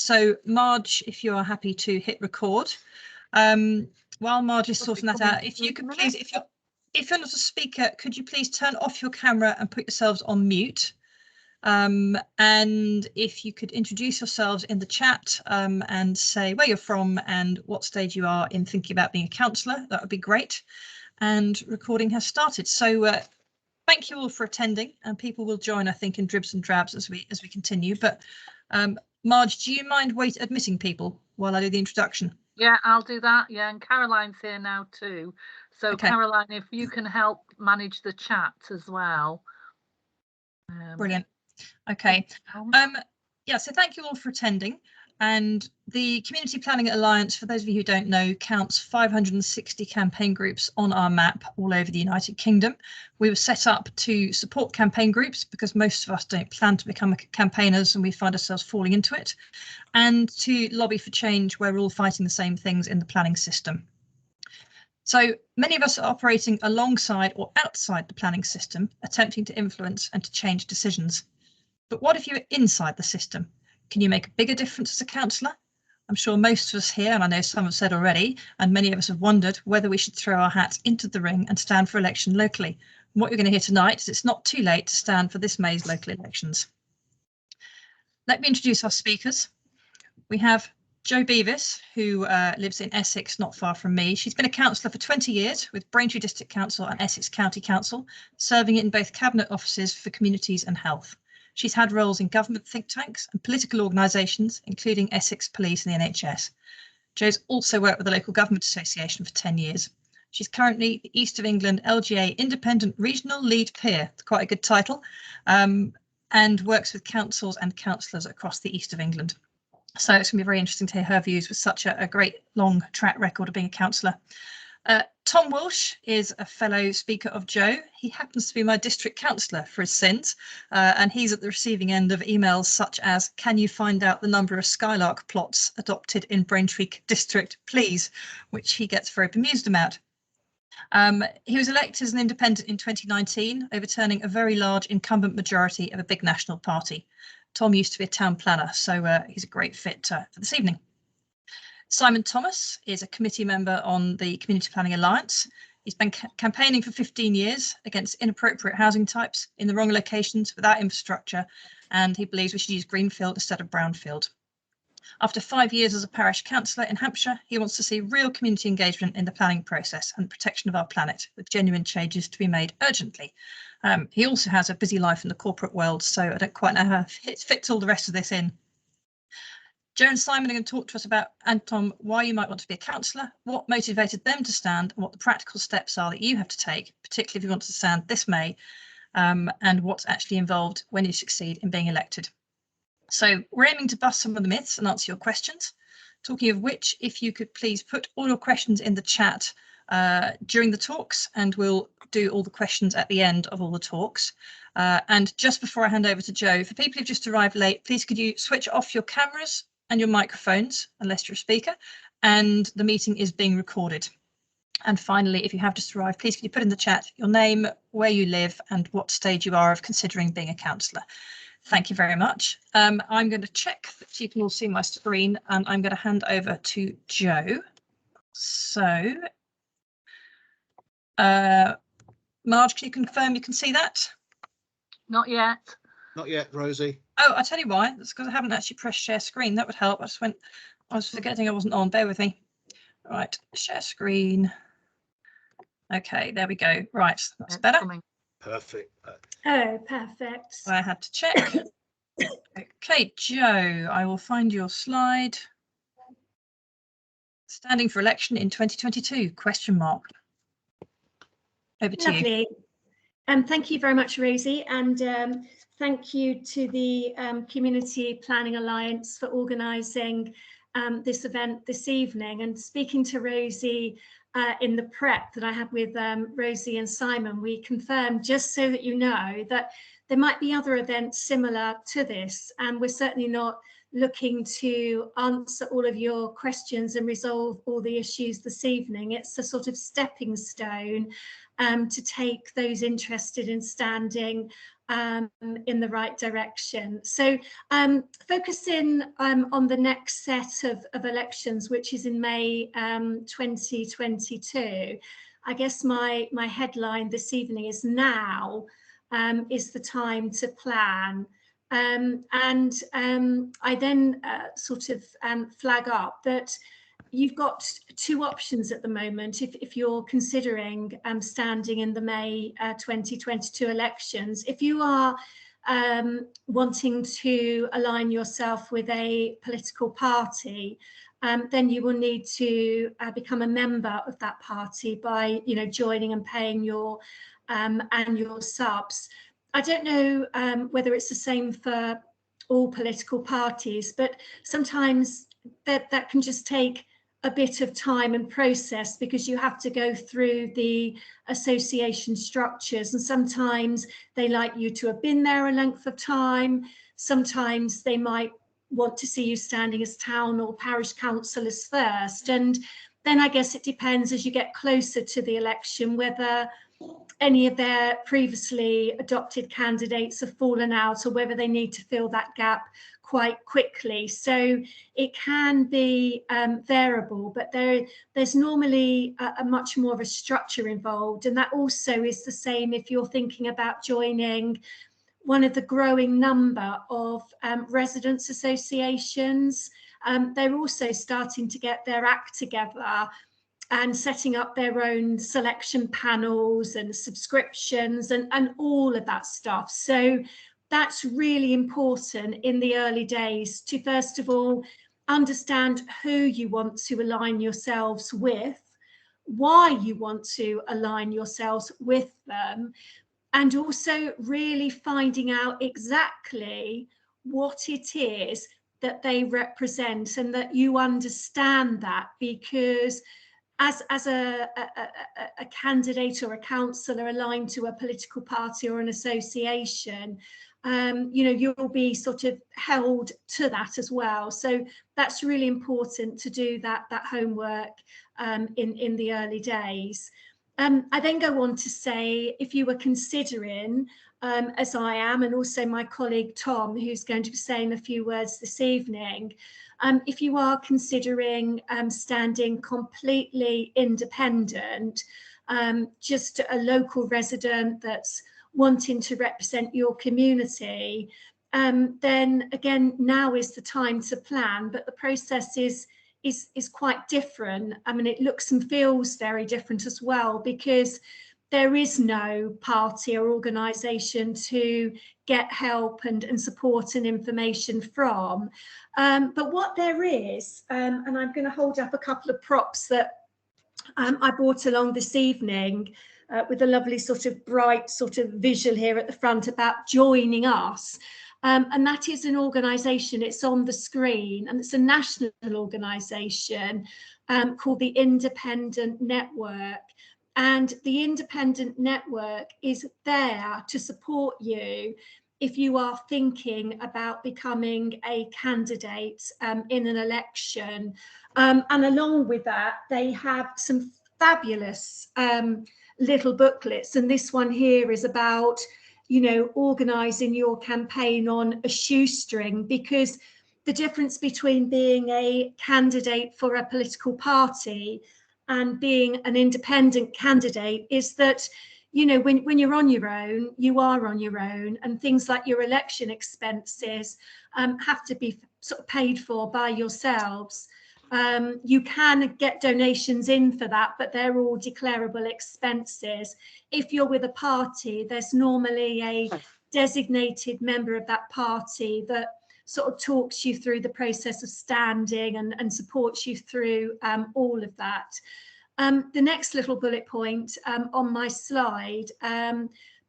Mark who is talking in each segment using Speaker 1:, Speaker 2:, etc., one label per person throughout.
Speaker 1: So Marge, if you are happy to hit record. While Marge is sorting that out, if you could please, if you're not a speaker, could you please turn off your camera and put yourselves on mute? And if you could introduce yourselves in the chat and say where you're from and what stage you are in thinking about being a councillor, that would be great. And recording has started. So thank you all for attending, and people will join, I think, in dribs and drabs as we continue. But Marge, do you mind admitting people while I do the introduction?
Speaker 2: Yeah, I'll do that. Yeah, and Caroline's here now too. So okay. Caroline, if you can help manage the chat as well.
Speaker 1: Brilliant. Okay. Yeah, so thank you all for attending. And the Community Planning Alliance, for those of you who don't know, counts 560 campaign groups on our map all over the United Kingdom. We were set up to support campaign groups because most of us don't plan to become campaigners and we find ourselves falling into it, and to lobby for change where we're all fighting the same things in the planning system. So many of us are operating alongside or outside the planning system, attempting to influence and to change decisions. But what if you're inside the system? Can you make a bigger difference as a councillor? I'm sure most of us here, and I know some have said already, and many of us have wondered whether we should throw our hats into the ring and stand for election locally. And what you're going to hear tonight is it's not too late to stand for this May's local elections. Let me introduce our speakers. We have Jo Beavis, who lives in Essex, not far from me. She's been a councillor for 20 years with Braintree District Council and Essex County Council, serving in both cabinet offices for communities and health. She's had roles in government think tanks and political organisations, including Essex Police and the NHS. Jo's also worked with the Local Government Association for 10 years. She's currently the East of England LGA Independent Regional Lead Peer, it's quite a good title, and works with councils and councillors across the East of England. So it's going to be very interesting to hear her views with such a great long track record of being a councillor. Tom Walsh is a fellow speaker of Jo. He happens to be my district councillor for his sins, and he's at the receiving end of emails such as, can you find out the number of Skylark plots adopted in Braintree district, please, which he gets very bemused about. He was elected as an independent in 2019, overturning a very large incumbent majority of a big national party. Tom used to be a town planner, so he's a great fit for this evening. Simon Thomas is a committee member on the Community Planning Alliance. He's been campaigning for 15 years against inappropriate housing types in the wrong locations without infrastructure, and he believes we should use greenfield instead of brownfield. After 5 years as a parish councillor in Hampshire, he wants to see real community engagement in the planning process and protection of our planet, with genuine changes to be made urgently. He also has a busy life in the corporate world, so I don't quite know how it fits all the rest of this in. Jo and Simon are going to talk to us about, and Tom, why you might want to be a councillor, what motivated them to stand, and what the practical steps are that you have to take, particularly if you want to stand this May, and what's actually involved when you succeed in being elected. So we're aiming to bust some of the myths and answer your questions. Talking of which, if you could please put all your questions in the chat during the talks, and we'll do all the questions at the end of all the talks. And just before I hand over to Jo, for people who've just arrived late, please could you switch off your cameras and your microphones, unless you're a speaker, and the meeting is being recorded. And finally, if you have just arrived, please could you put in the chat your name, where you live, and what stage you are of considering being a councillor. Thank you very much. I'm going to check that you can all see my screen, and I'm going to hand over to Jo. So, Marge, can you confirm you can see that?
Speaker 2: Not yet.
Speaker 3: Not yet, Rosie.
Speaker 1: Oh, I'll tell you why. That's because I haven't actually pressed share screen. That would help. I was forgetting I wasn't on. Bear with me. Right, share screen. Okay, there we go. Right, that's better.
Speaker 3: Perfect.
Speaker 4: Oh, perfect.
Speaker 1: I had to check. Okay, Jo, I will find your slide. Standing for election in 2022, question mark. Over to you.
Speaker 4: Lovely. Thank you very much, Rosie, and thank you to the Community Planning Alliance for organising this event this evening. And speaking to Rosie in the prep that I had with Rosie and Simon, we confirmed, just so that you know, that there might be other events similar to this, and we're certainly not looking to answer all of your questions and resolve all the issues this evening. It's a sort of stepping stone to take those interested in standing in the right direction. So focusing on the next set of elections, which is in May 2022, I guess my headline this evening is now is the time to plan. I then sort of flag up that you've got two options at the moment if you're considering standing in the May 2022 elections. If you are wanting to align yourself with a political party, then you will need to become a member of that party by, joining and paying your annual subs. I don't know whether it's the same for all political parties, but sometimes that can just take a bit of time and process because you have to go through the association structures, and sometimes they like you to have been there a length of time. Sometimes they might want to see you standing as town or parish councillors first, and then I guess it depends as you get closer to the election whether any of their previously adopted candidates have fallen out or whether they need to fill that gap quite quickly. So it can be variable, but there's normally a much more of a structure involved, and that also is the same if you're thinking about joining one of the growing number of residents associations. They're also starting to get their act together and setting up their own selection panels and subscriptions and all of that stuff. So that's really important in the early days to, first of all, understand who you want to align yourselves with, why you want to align yourselves with them, and also really finding out exactly what it is that they represent and that you understand that, because as a candidate or a councillor aligned to a political party or an association, you'll be sort of held to that as well. So that's really important to do that homework in the early days. I then go on to say, if you were considering, as I am, and also my colleague Tom, who's going to be saying a few words this evening, if you are considering standing completely independent, just a local resident that's wanting to represent your community, then again, now is the time to plan, but the process is quite different. I mean, it looks and feels very different as well, because there is no party or organisation to get help and support and information from. But what there is, and I'm going to hold up a couple of props that I brought along this evening with a lovely sort of bright sort of visual here at the front about joining us. And that is an organisation, it's on the screen, and it's a national organisation called the Independent Network. And the Independent Network is there to support you if you are thinking about becoming a candidate in an election. And along with that, they have some fabulous little booklets. And this one here is about, organising your campaign on a shoestring, because the difference between being a candidate for a political party and being an independent candidate is that, when you're on your own, you are on your own, and things like your election expenses have to be sort of paid for by yourselves. You can get donations in for that, but they're all declarable expenses. If you're with a party, there's normally a designated member of that party that sort of talks you through the process of standing and supports you through all of that. The next little bullet point on my slide,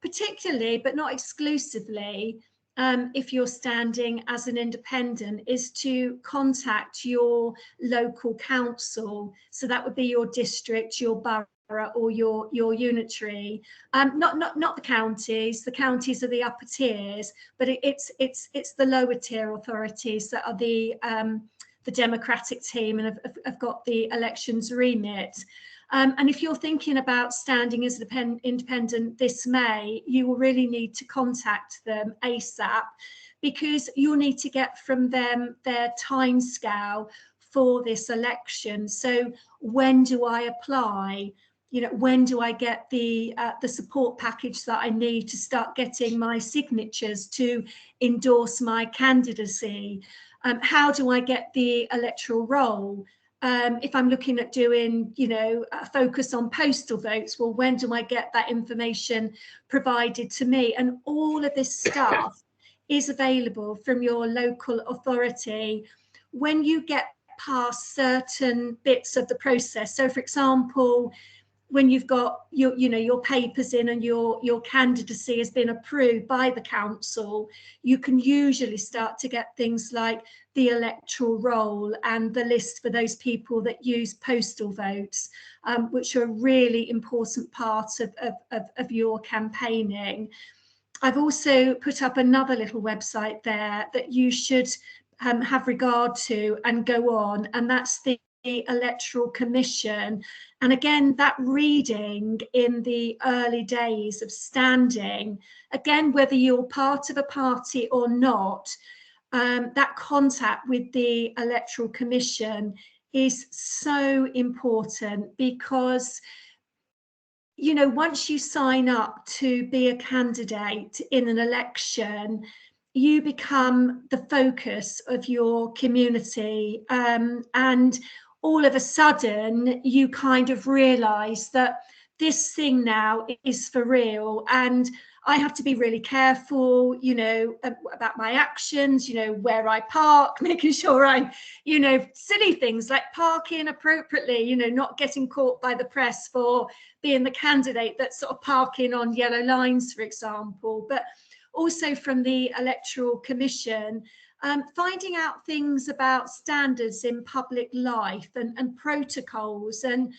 Speaker 4: particularly but not exclusively, if you're standing as an independent, is to contact your local council. So that would be your district, your borough, or your unitary. Not the counties. The counties are the upper tiers, but it's the lower tier authorities that are the democratic team and have got the elections remit. And if you're thinking about standing as an independent this May, you will really need to contact them ASAP, because you'll need to get from them their timescale for this election. So when do I apply? You know, when do I get the support package that I need to start getting my signatures to endorse my candidacy? How do I get the electoral roll? If I'm looking at doing, you know, a focus on postal votes, well, when do I get that information provided to me? And all of this stuff is available from your local authority when you get past certain bits of the process. So, for example, when you've got your papers in and your candidacy has been approved by the council, you can usually start to get things like the electoral roll and the list for those people that use postal votes, which are a really important part of your campaigning. I've also put up another little website there that you should have regard to and go on, and that's the Electoral Commission. And again, that reading in the early days of standing, again, whether you're part of a party or not, that contact with the Electoral Commission is so important, because, you know, once you sign up to be a candidate in an election, you become the focus of your community, and all of a sudden you kind of realise that this thing now is for real, and I have to be really careful, you know, about my actions, you know, where I park, making sure I, you know, silly things like parking appropriately, you know, not getting caught by the press for being the candidate that's sort of parking on yellow lines, for example. But also from the Electoral Commission, finding out things about standards in public life and protocols. And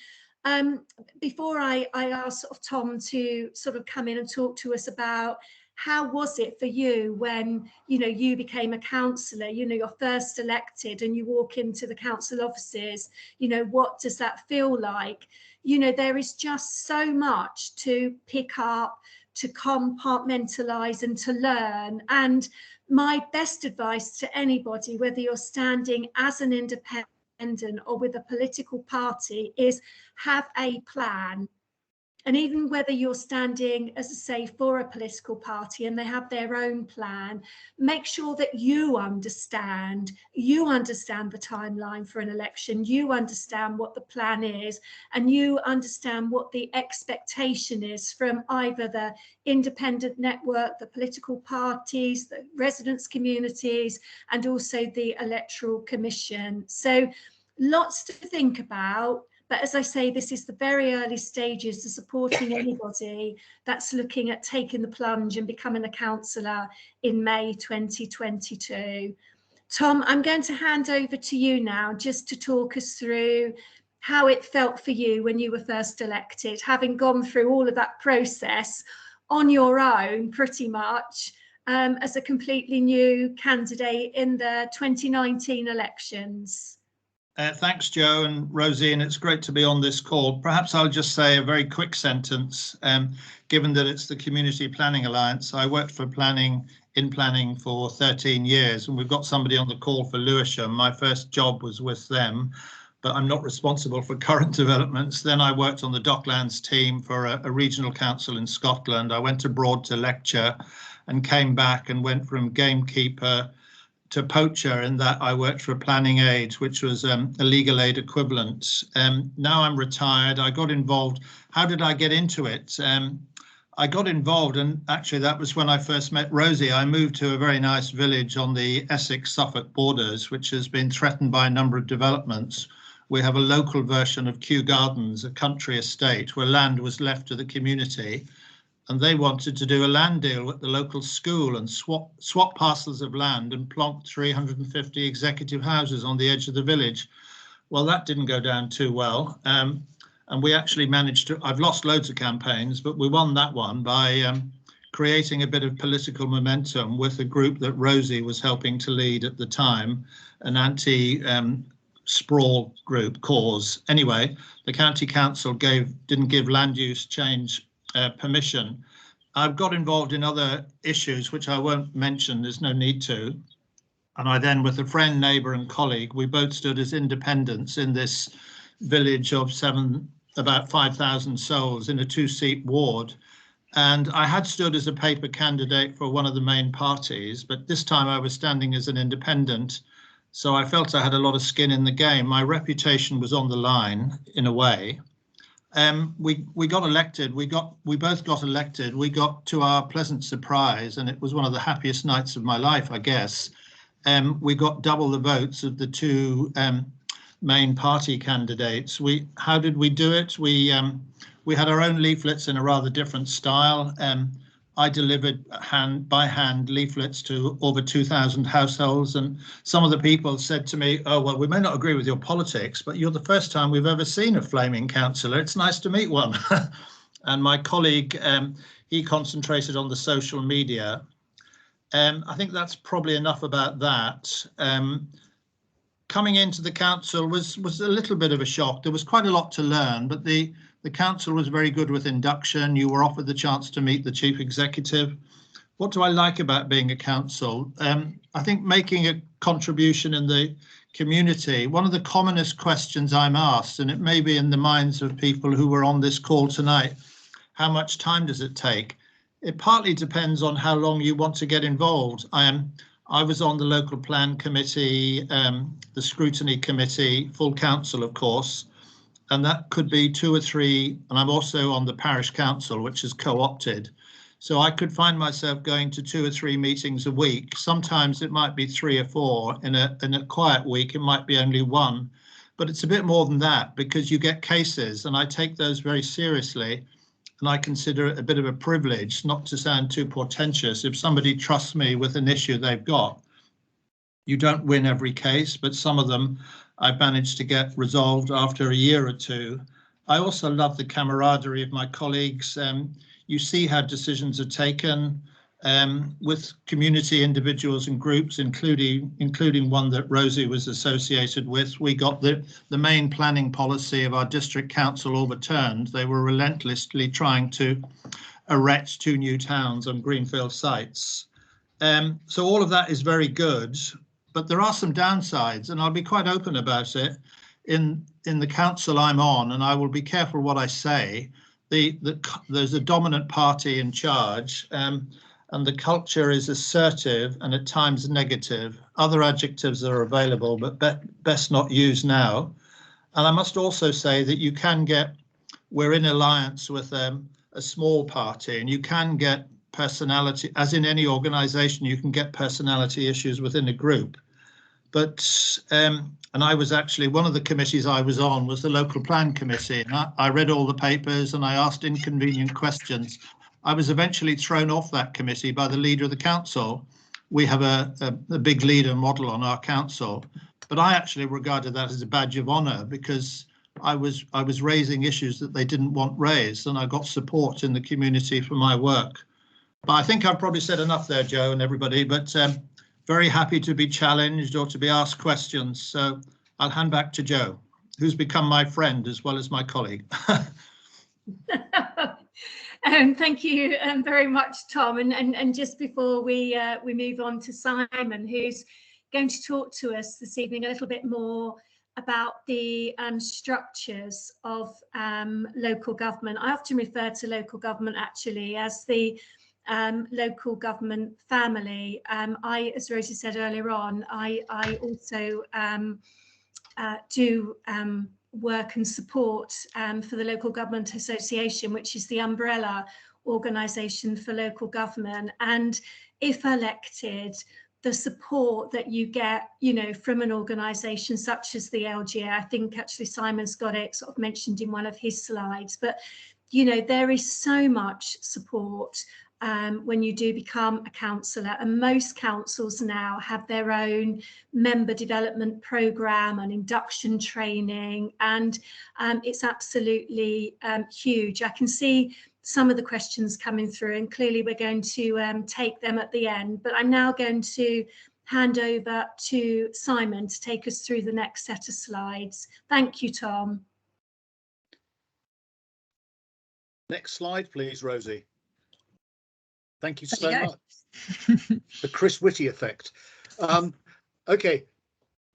Speaker 4: before I ask sort of Tom to sort of come in and talk to us about how was it for you when, you know, you became a councillor, you know, you're first elected and you walk into the council offices, you know, what does that feel like? You know, there is just so much to pick up, to compartmentalise and to learn. And my best advice to anybody, whether you're standing as an independent or with a political party, is have a plan. And even whether you're standing, as I say, for a political party and they have their own plan, make sure that you understand the timeline for an election, you understand what the plan is, and you understand what the expectation is from either the independent network, the political parties, the residents' communities, and also the Electoral Commission. So lots to think about. But as I say, this is the very early stages of supporting anybody that's looking at taking the plunge and becoming a councillor in May 2022. Tom, I'm going to hand over to you now just to talk us through how it felt for you when you were first elected, having gone through all of that process on your own, pretty much, as a completely new candidate in the 2019 elections.
Speaker 5: Thanks, Joe and Rosie, and it's great to be on this call. Perhaps I'll just say a very quick sentence, given that it's the Community Planning Alliance. I worked for planning for 13 years, and we've got somebody on the call for Lewisham. My first job was with them, but I'm not responsible for current developments. Then I worked on the Docklands team for a regional council in Scotland. I went abroad to lecture and came back and went from gamekeeper to poacher, in that I worked for Planning Aid, which was a legal aid equivalent. Now I'm retired. I got involved. How did I get into it? I got involved, and actually that was when I first met Rosie. I moved to a very nice village on the Essex-Suffolk borders, which has been threatened by a number of developments. We have a local version of Kew Gardens, a country estate where land was left to the community, and they wanted to do a land deal with the local school and swap parcels of land and plonk 350 executive houses on the edge of the village. Well, that didn't go down too well. And we actually managed to, I've lost loads of campaigns, but we won that one by creating a bit of political momentum with a group that Rosie was helping to lead at the time, an sprawl group cause. Anyway, the county council didn't give land use change permission. I've got involved in other issues which I won't mention, there's no need to. And I then, with a friend, neighbour and colleague, we both stood as independents in this village of about 5,000 souls in a 2-seat ward. And I had stood as a paper candidate for one of the main parties, but this time I was standing as an independent. So I felt I had a lot of skin in the game. My reputation was on the line in a way. We got elected. We both got elected. We got, to our pleasant surprise, and it was one of the happiest nights of my life, I guess. We got double the votes of the two main party candidates. How did we do it? We had our own leaflets in a rather different style. I delivered by hand leaflets to over 2,000 households, and some of the people said to me, "Oh, well, we may not agree with your politics, but you're the first time we've ever seen a flaming councillor. It's nice to meet one." And my colleague, he concentrated on the social media. I think that's probably enough about that. Coming into the council was a little bit of a shock. There was quite a lot to learn, but the council was very good with induction. You were offered the chance to meet the chief executive. What do I like about being a council? I think making a contribution in the community. One of the commonest questions I'm asked, and it may be in the minds of people who were on this call tonight, how much time does it take? It partly depends on how long you want to get involved. I was on the local plan committee, the scrutiny committee, full council, of course, and that could be 2 or 3. And I'm also on the parish council, which is co-opted. So I could find myself going to 2 or 3 meetings a week. Sometimes it might be 3 or 4. In a quiet week, it might be only 1. But it's a bit more than that, because you get cases, and I take those very seriously. And I consider it a bit of a privilege, not to sound too portentous. If somebody trusts me with an issue they've got, you don't win every case, but some of them I've managed to get resolved after a year or 2. I also love the camaraderie of my colleagues. You see how decisions are taken with community individuals and groups, including one that Rosie was associated with. We got the main planning policy of our district council overturned. They were relentlessly trying to erect 2 new towns on greenfield sites. So all of that is very good, but there are some downsides, and I'll be quite open about it. In the council I'm on, and I will be careful what I say, there's a dominant party in charge, and the culture is assertive and at times negative. Other adjectives are available, but best not used now. And I must also say that we're in alliance with a small party, and you can get personality, as in any organisation, you can get personality issues within a group. But, and I was actually, one of the committees I was on was the local plan committee, and I read all the papers and I asked inconvenient questions. I was eventually thrown off that committee by the leader of the council. We have a big leader model on our council, but I actually regarded that as a badge of honour, because I was raising issues that they didn't want raised, and I got support in the community for my work. But I think I've probably said enough there, Joe, and everybody, but very happy to be challenged or to be asked questions. So I'll hand back to Joe, who's become my friend as well as my colleague.
Speaker 4: Thank you very much, Tom. And just before we move on to Simon, who's going to talk to us this evening a little bit more about the structures of local government. I often refer to local government actually as the local government family. As Rosie said earlier on, I also do work and support for the Local Government Association, which is the umbrella organisation for local government. And if elected, the support that you get, from an organisation such as the LGA, I think actually Simon's got it sort of mentioned in one of his slides, but there is so much support when you do become a councillor, and most councils now have their own member development programme and induction training, and it's absolutely huge. I can see some of the questions coming through, and clearly we're going to take them at the end, but I'm now going to hand over to Simon to take us through the next set of slides. Thank you, Tom.
Speaker 3: Next slide, please, Rosie. Thank you
Speaker 1: There
Speaker 3: so
Speaker 1: you
Speaker 3: much. The Chris Whitty effect. Okay,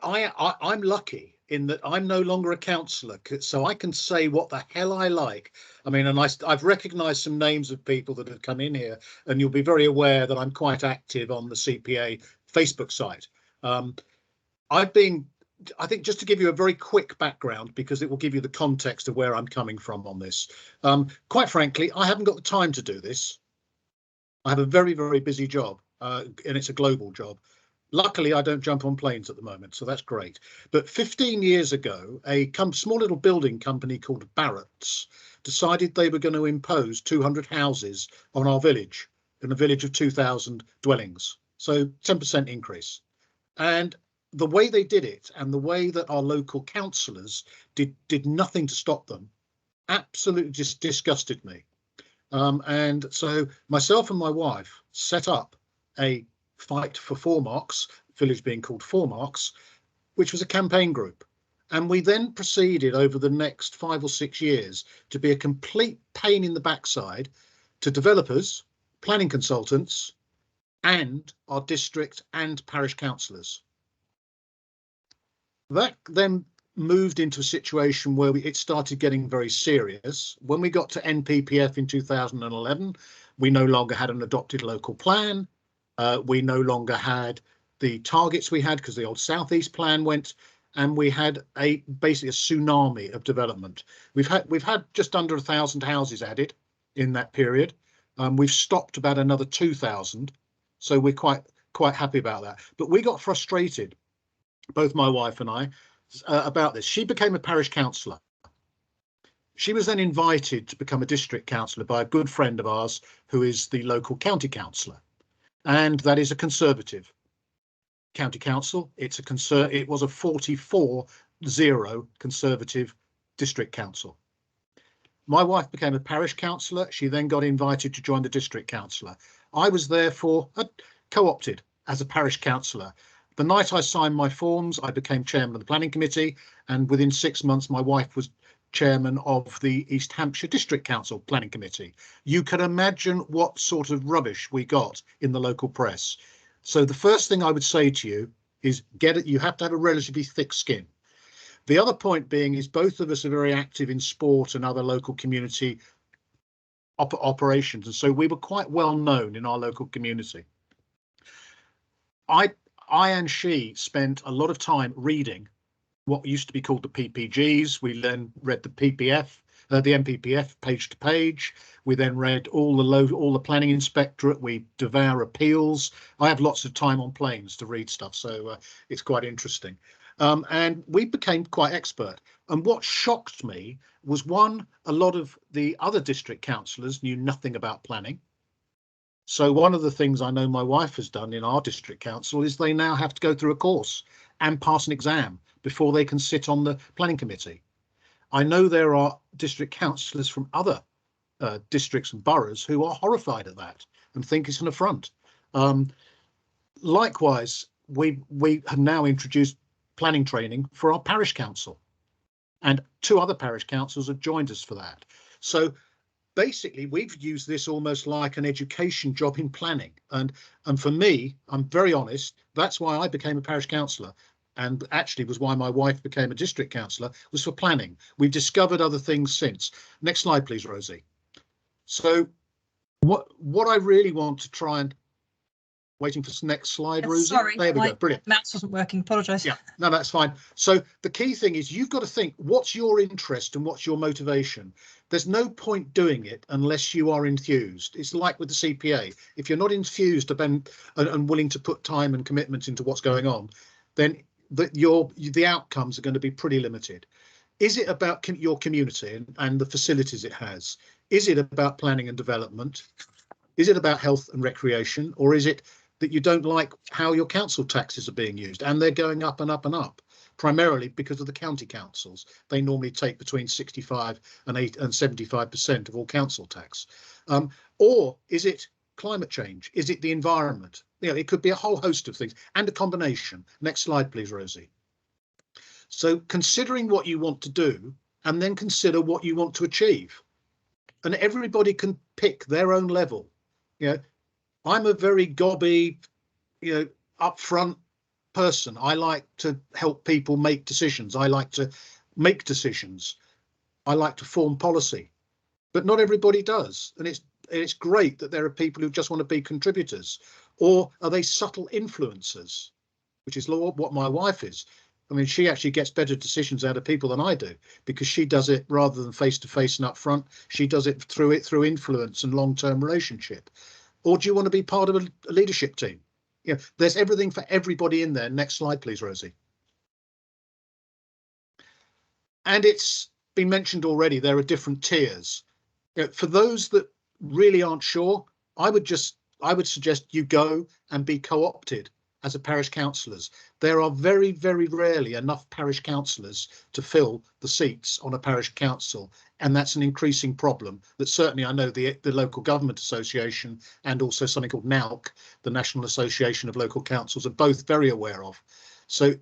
Speaker 3: I'm lucky in that I'm no longer a councillor, so I can say what the hell I like. I mean, and I've recognised some names of people that have come in here, and you'll be very aware that I'm quite active on the CPA Facebook site. I think just to give you a very quick background, because it will give you the context of where I'm coming from on this. Quite frankly, I haven't got the time to do this. I have a very, very busy job, and it's a global job. Luckily, I don't jump on planes at the moment, so that's great. But 15 years ago, a small little building company called Barrett's decided they were going to impose 200 houses on our village, in a village of 2,000 dwellings. So 10% increase. And the way they did it, and the way that our local councillors did nothing to stop them, absolutely just disgusted me. And so myself and my wife set up a Fight for 4 Marks, village being called 4 Marks, which was a campaign group. And we then proceeded over the next 5 or 6 years to be a complete pain in the backside to developers, planning consultants, and our district and parish councillors. That then moved into a situation where it started getting very serious. When we got to NPPF in 2011, we no longer had an adopted local plan. We no longer had the targets we had because the old Southeast plan went, and we had basically a tsunami of development. We've had just under 1,000 houses added in that period. We've stopped about another 2,000, so we're quite happy about that. But we got frustrated, both my wife and I, about this. She became a parish councillor. She was then invited to become a district councillor by a good friend of ours who is the local county councillor. And that is a Conservative county council. It was a 44-0 Conservative district council. My wife became a parish councillor. She then got invited to join the district councillor. I was therefore co-opted as a parish councillor. The night I signed my forms, I became chairman of the planning committee, and within 6 months, my wife was chairman of the East Hampshire District Council Planning Committee. You can imagine what sort of rubbish we got in the local press. So the first thing I would say to you is you have to have a relatively thick skin. The other point being is both of us are very active in sport and other local community operations, and so we were quite well known in our local community. I and she spent a lot of time reading what used to be called the PPGs. We then read the PPF, the MPPF page to page. We then read all the planning inspectorate. We devour appeals. I have lots of time on planes to read stuff, so it's quite interesting. And we became quite expert. And what shocked me was, one, a lot of the other district councillors knew nothing about planning. So one of the things I know my wife has done in our district council is they now have to go through a course and pass an exam before they can sit on the planning committee. I know there are district councillors from other districts and boroughs who are horrified at that and think it's an affront. Likewise, we have now introduced planning training for our parish council, and 2 other parish councils have joined us for that. So basically, we've used this almost like an education job in planning. And for me, I'm very honest, that's why I became a parish councillor, and actually was why my wife became a district councillor, was for planning. We've discovered other things since. Next slide, please, Rosie. So what I really want to try and... Waiting for the next slide, Rosie.
Speaker 1: Sorry,
Speaker 3: there we go. Brilliant.
Speaker 1: Mouse wasn't working. Apologise.
Speaker 3: Yeah, no, that's fine. So the key thing is you've got to think, what's your interest and what's your motivation? There's no point doing it unless you are enthused. It's like with the CPA. If you're not enthused and willing to put time and commitment into what's going on, then the outcomes are going to be pretty limited. Is it about your community and the facilities it has? Is it about planning and development? Is it about health and recreation? Or is it that you don't like how your council taxes are being used, and they're going up and up and up, primarily because of the county councils? They normally take between 65 and 75% of all council tax. Or is it climate change? Is it the environment? it could be a whole host of things and a combination. Next slide, please, Rosie. So considering what you want to do and then consider what you want to achieve. And everybody can pick their own level. I'm a very gobby, upfront person. I like to help people make decisions. I like to make decisions. I like to form policy, but not everybody does. And it's great that there are people who just want to be contributors. Or are they subtle influencers, which is what my wife is. I mean, she actually gets better decisions out of people than I do, because she does it rather than face to face and up front. She does it through influence and long-term relationship. Or do you want to be part of a leadership team? There's everything for everybody in there. Next slide, please, Rosie. And it's been mentioned already, there are different tiers. For those that really aren't sure, I would suggest you go and be co-opted as a parish councillors. There are very, very rarely enough parish councillors to fill the seats on a parish council, and that's an increasing problem that certainly I know the Local Government Association and also something called NALC, the National Association of Local Councils, are both very aware of. So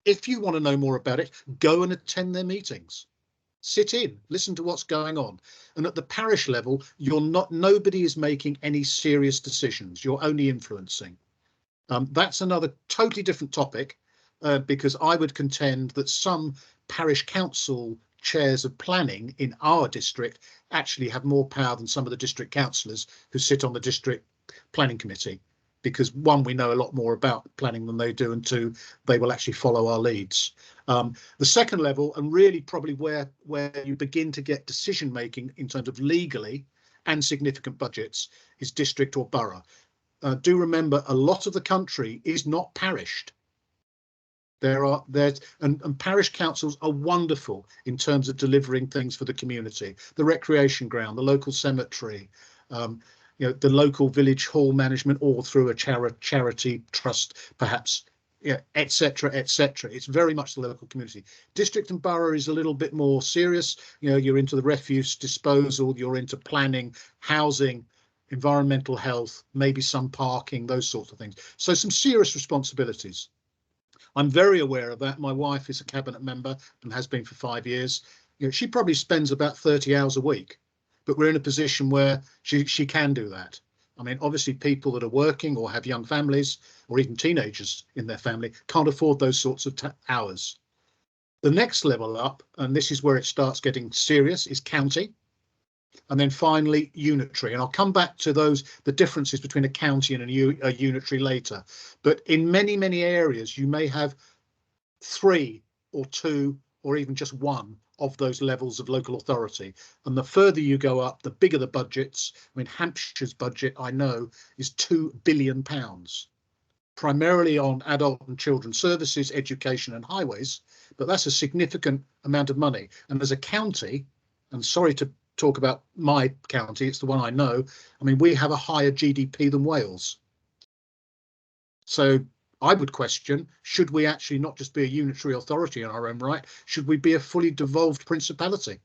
Speaker 3: if you want to know more about it, go and attend their meetings. Sit in, listen to what's going on. And at the parish level, nobody is making any serious decisions. You're only influencing. That's another totally different topic, because I would contend that some parish council chairs of planning in our district actually have more power than some of the district councillors who sit on the district planning committee, because one, we know a lot more about planning than they do, and two, they will actually follow our leads. The second level, and really probably where you begin to get decision making in terms of legally and significant budgets, is district or borough. Do remember, a lot of the country is not parished. And parish councils are wonderful in terms of delivering things for the community. The recreation ground, the local cemetery, the local village hall management, or through a charity trust, perhaps, etc., etc. It's very much the local community. District and borough is a little bit more serious. You're into the refuse disposal, you're into planning, housing, environmental health, maybe some parking, those sorts of things. So some serious responsibilities. I'm very aware of that. My wife is a cabinet member and has been for 5 years. She probably spends about 30 hours a week, but we're in a position where she can do that. I mean, obviously people that are working or have young families or even teenagers in their family can't afford those sorts of hours. The next level up, and this is where it starts getting serious, is county. And then finally, unitary. And I'll come back to the differences between a county and a unitary later. But in many, many areas, you may have 3 or 2 or even just 1 of those levels of local authority. And the further you go up, the bigger the budgets. I mean, Hampshire's budget, I know, is £2 billion, primarily on adult and children's services, education and highways. But that's a significant amount of money. And as a county, and sorry to talk about my county, it's the one I know, I mean, we have a higher GDP than Wales. So I would question, should we actually not just be a unitary authority in our own right? Should we be a fully devolved principality?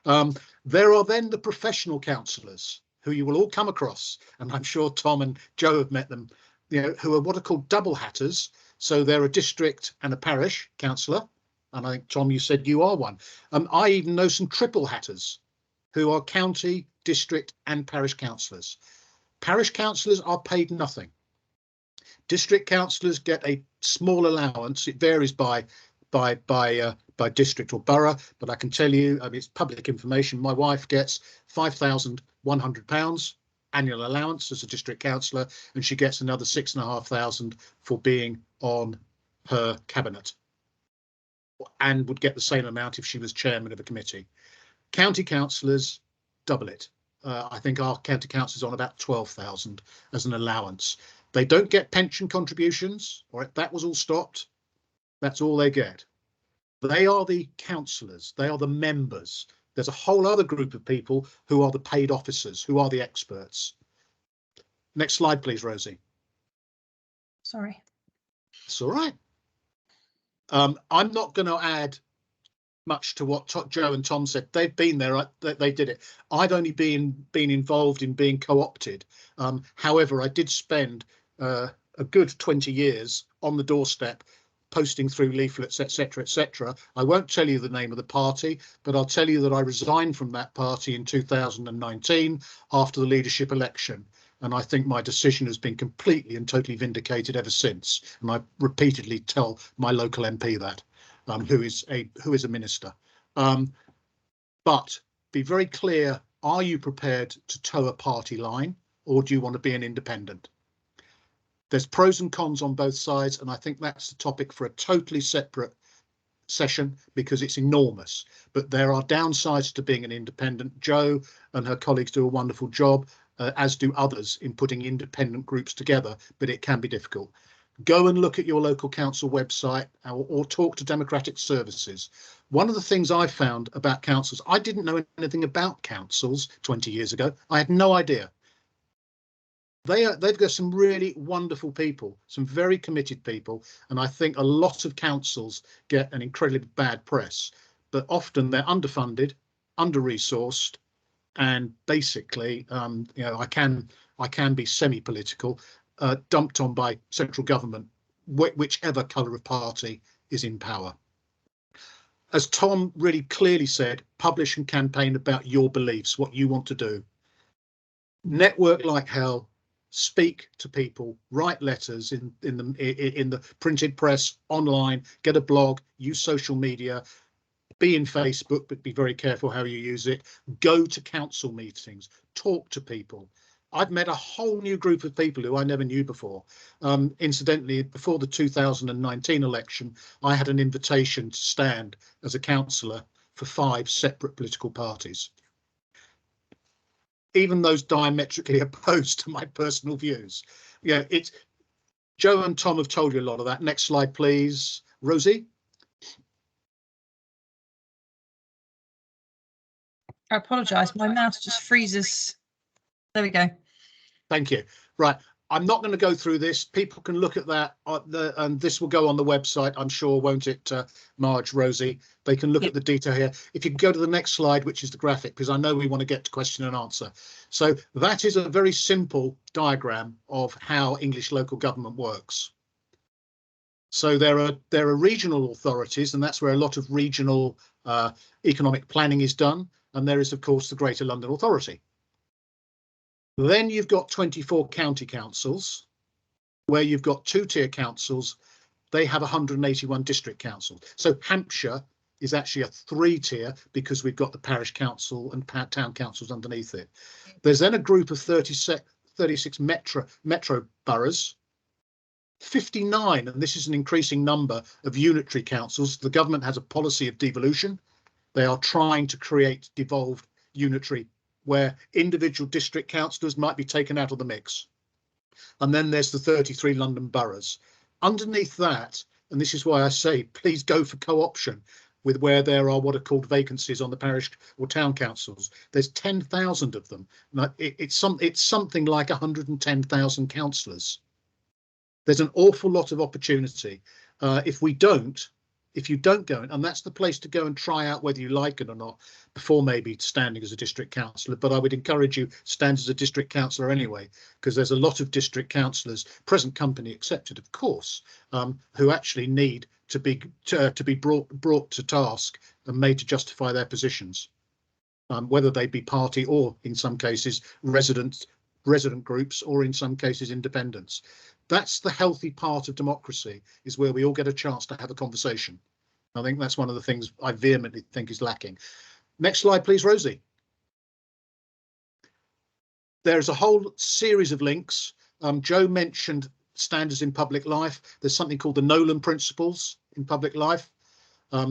Speaker 3: There are then the professional councillors, who you will all come across, and I'm sure Tom and Joe have met them, who are what are called double hatters. So they're a district and a parish councillor. And I think, Tom, you said you are one. I even know some triple hatters who are county, district and parish councillors. Parish councillors are paid nothing. District councillors get a small allowance. It varies by district or borough, but I can tell you, I mean, it's public information. My wife gets £5,100 annual allowance as a district councillor, and she gets another £6,500 for being on her cabinet, and would get the same amount if she was chairman of a committee. County councillors double it. I think our county councillors on about 12,000 as an allowance. They don't get pension contributions, or that was all stopped. That's all they get. They are the councillors. They are the members. There's a whole other group of people who are the paid officers, who are the experts. Next slide, please, Rosie.
Speaker 1: Sorry.
Speaker 3: It's all right. I'm not going to add much to what Joe and Tom said. They've been there, they did it. I've only been involved in being co-opted. However, I did spend a good 20 years on the doorstep, posting through leaflets, etc., etc. I won't tell you the name of the party, but I'll tell you that I resigned from that party in 2019 after the leadership election. And I think my decision has been completely and totally vindicated ever since. And I repeatedly tell my local MP that. Who is a minister. But be very clear, are you prepared to toe a party line, or do you want to be an independent? There's pros and cons on both sides, and I think that's the topic for a totally separate session because it's enormous. But there are downsides to being an independent. Jo and her colleagues do a wonderful job, as do others, in putting independent groups together, but it can be difficult. Go and look at your local council website or talk to Democratic Services. One of the things I found about councils, I didn't know anything about councils 20 years ago. I had no idea. They've got some really wonderful people, some very committed people, and I think a lot of councils get an incredibly bad press, but often they're underfunded, under-resourced, and basically, I can be semi-political. Dumped on by central government, whichever colour of party is in power. As Tom really clearly said, publish and campaign about your beliefs, what you want to do. Network like hell, speak to people, write letters in the printed press, online, get a blog, use social media, be in Facebook, but be very careful how you use it. Go to council meetings, talk to people. I've met a whole new group of people who I never knew before. Incidentally, before the 2019 election, I had an invitation to stand as a councillor for 5 separate political parties, even those diametrically opposed to my personal views. Yeah, it's Jo and Tom have told you a lot of that. Next slide, please. Rosie.
Speaker 1: I apologise, my mouse just freezes. There we go.
Speaker 3: Thank you. Right, I'm not going to go through this. People can look at that, and this will go on the website, I'm sure, won't it, Marge, Rosie? They can look at the detail here. If you can go to the next slide, which is the graphic, because I know we want to get to question and answer. So that is a very simple diagram of how English local government works. So there are regional authorities, and that's where a lot of regional economic planning is done. And there is, of course, the Greater London Authority. Then you've got 24 county councils, where you've got 2-tier councils. They have 181 district councils. So Hampshire is actually a 3-tier because we've got the parish council and town councils underneath it. There's then a group of 36 metro boroughs, 59, and this is an increasing number of unitary councils. The government has a policy of devolution. They are trying to create devolved unitary where individual district councillors might be taken out of the mix. And then there's the 33 London boroughs. Underneath that, and this is why I say, please go for co-option with where there are what are called vacancies on the parish or town councils. There's 10,000 of them. It's something like 110,000 councillors. There's an awful lot of opportunity. If you don't go in, and that's the place to go and try out whether you like it or not before maybe standing as a district councillor. But I would encourage you stand as a district councillor anyway, because there's a lot of district councillors, present company accepted, of course, who actually need to be brought to task and made to justify their positions, whether they be party or in some cases resident groups or in some cases independents. That's the healthy part of democracy, is where we all get a chance to have a conversation. I think that's one of the things I vehemently think is lacking. Next slide, please, Rosie. There's a whole series of links. Jo mentioned standards in public life. There's something called the Nolan Principles in public life.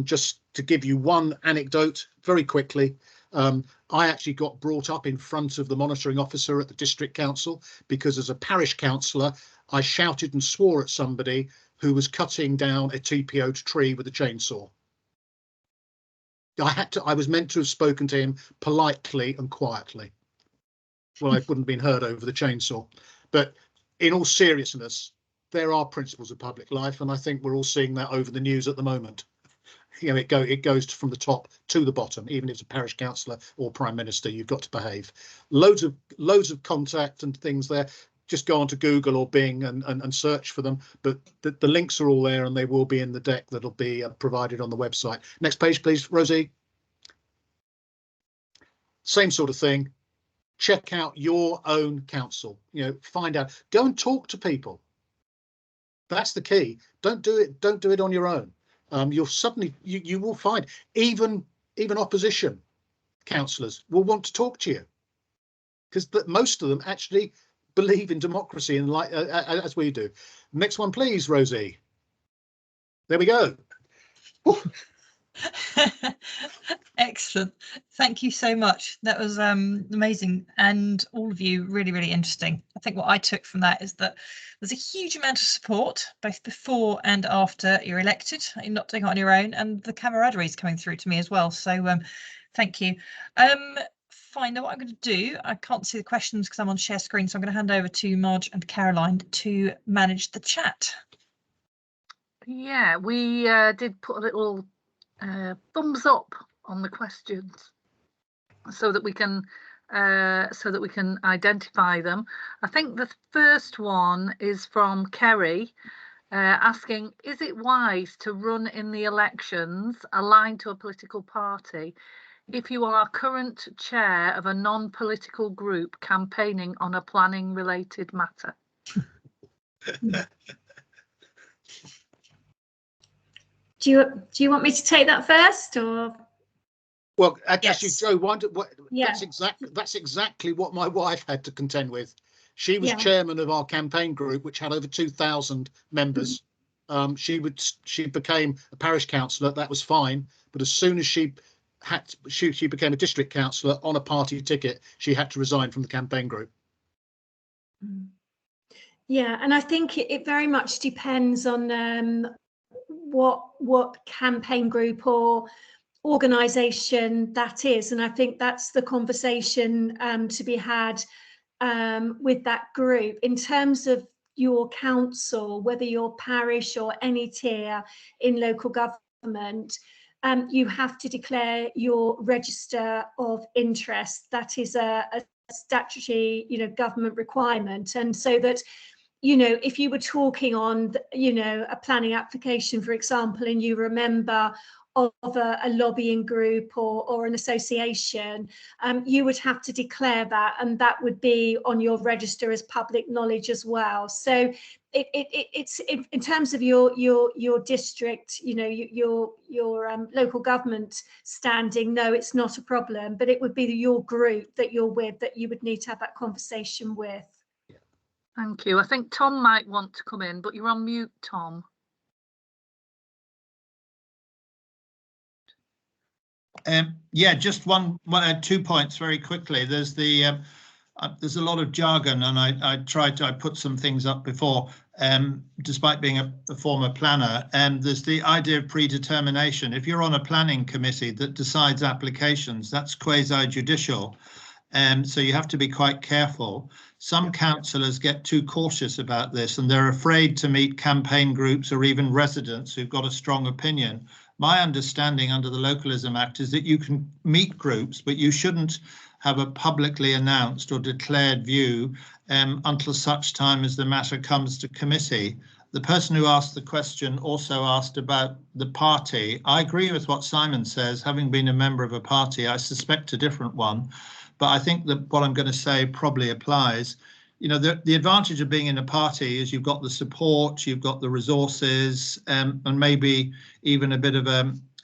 Speaker 3: Just to give you one anecdote very quickly, I actually got brought up in front of the monitoring officer at the district council because as a parish councillor, I shouted and swore at somebody who was cutting down a TPO'd tree with a chainsaw. I was meant to have spoken to him politely and quietly. Well, I wouldn't have been heard over the chainsaw. But in all seriousness, there are principles of public life, and I think we're all seeing that over the news at the moment. you know, it goes from the top to the bottom. Even if it's a parish councillor or prime minister, you've got to behave. Loads of contact and things there. Just go onto Google or Bing and search for them. But the links are all there, and they will be in the deck that'll be provided on the website. Next page, please, Rosie. Same sort of thing. Check out your own council. You know, find out. Go and talk to people. That's the key. Don't do it on your own. You'll suddenly you will find even opposition councillors will want to talk to you, because most of them actually believe in democracy and like as we do. Next one, please, Rosie. There we go.
Speaker 1: Excellent. Thank you so much. That was amazing, and all of you really, really interesting. I think what I took from that is that there's a huge amount of support both before and after you're elected. You're not doing it on your own, and the camaraderie is coming through to me as well. So thank you. Fine, now what I'm going to do, I can't see the questions because I'm on share screen, so I'm going to hand over to Marge and Caroline to manage the chat.
Speaker 2: Yeah, we did put a little thumbs up on the questions so that we can identify them. I think the first one is from Kerry, asking, is it wise to run in the elections aligned to a political party if you are current chair of a non-political group campaigning on a planning related matter?
Speaker 4: Do you want me to take that first, or?
Speaker 3: Well, actually,
Speaker 1: Yes.
Speaker 3: Joe,
Speaker 4: Yeah.
Speaker 3: that's exactly what my wife had to contend with. She was chairman of our campaign group, which had over 2,000 members. She became a parish councillor. That was fine, but as soon as she became a district councillor on a party ticket, she had to resign from the campaign group.
Speaker 4: Yeah, and I think it very much depends on what campaign group or organisation that is, and I think that's the conversation to be had with that group in terms of your council, whether you're parish or any tier in local government. You have to declare your register of interest. That is a statutory, government requirement, and so that, if you were talking on, a planning application, for example, and you're a member of a lobbying group or an association, you would have to declare that, and that would be on your register as public knowledge as well. So it's in terms of your district, your local government standing. No, it's not a problem, but it would be your group that you're with that you would need to have that conversation with.
Speaker 2: Thank you. I think Tom might want to come in, but you're on mute, Tom.
Speaker 5: Yeah, just 2 points very quickly. There's a lot of jargon, and I put some things up before, despite being a former planner. And there's the idea of predetermination. If you're on a planning committee that decides applications, that's quasi-judicial. So you have to be quite careful. Some councillors get too cautious about this, and they're afraid to meet campaign groups or even residents who've got a strong opinion. My understanding under the Localism Act is that you can meet groups, but you shouldn't have a publicly announced or declared view until such time as the matter comes to committee. The person who asked the question also asked about the party. I agree with what Simon says. Having been a member of a party, I suspect a different one. But I think that what I'm going to say probably applies. The advantage of being in a party is you've got the support, you've got the resources, and maybe even a bit of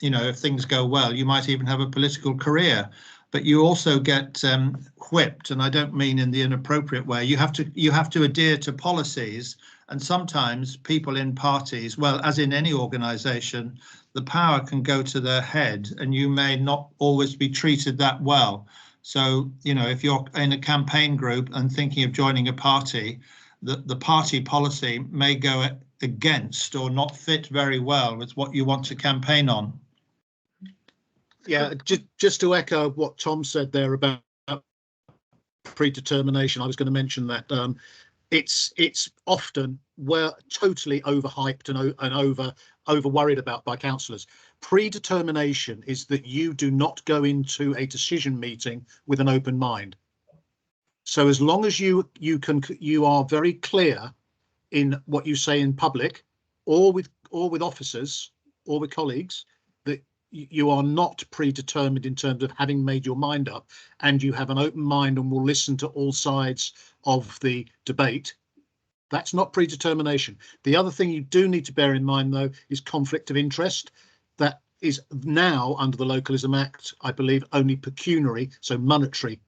Speaker 5: if things go well, you might even have a political career. But you also get whipped, and I don't mean in the inappropriate way. You have to adhere to policies, and sometimes people in parties, well, as in any organisation, the power can go to their head, and you may not always be treated that well. So, if you're in a campaign group and thinking of joining a party, the party policy may go against or not fit very well with what you want to campaign on.
Speaker 3: Yeah, just to echo what Tom said there about predetermination, I was going to mention that it's often totally overhyped and over worried about by councillors. Predetermination is that you do not go into a decision meeting with an open mind. So as long as you are very clear in what you say in public, or with officers or with colleagues, that you are not predetermined in terms of having made your mind up, and you have an open mind and will listen to all sides of the debate, that's not predetermination. The other thing you do need to bear in mind, though, is conflict of interest. That is now, under the Localism Act, I believe, only pecuniary, so monetary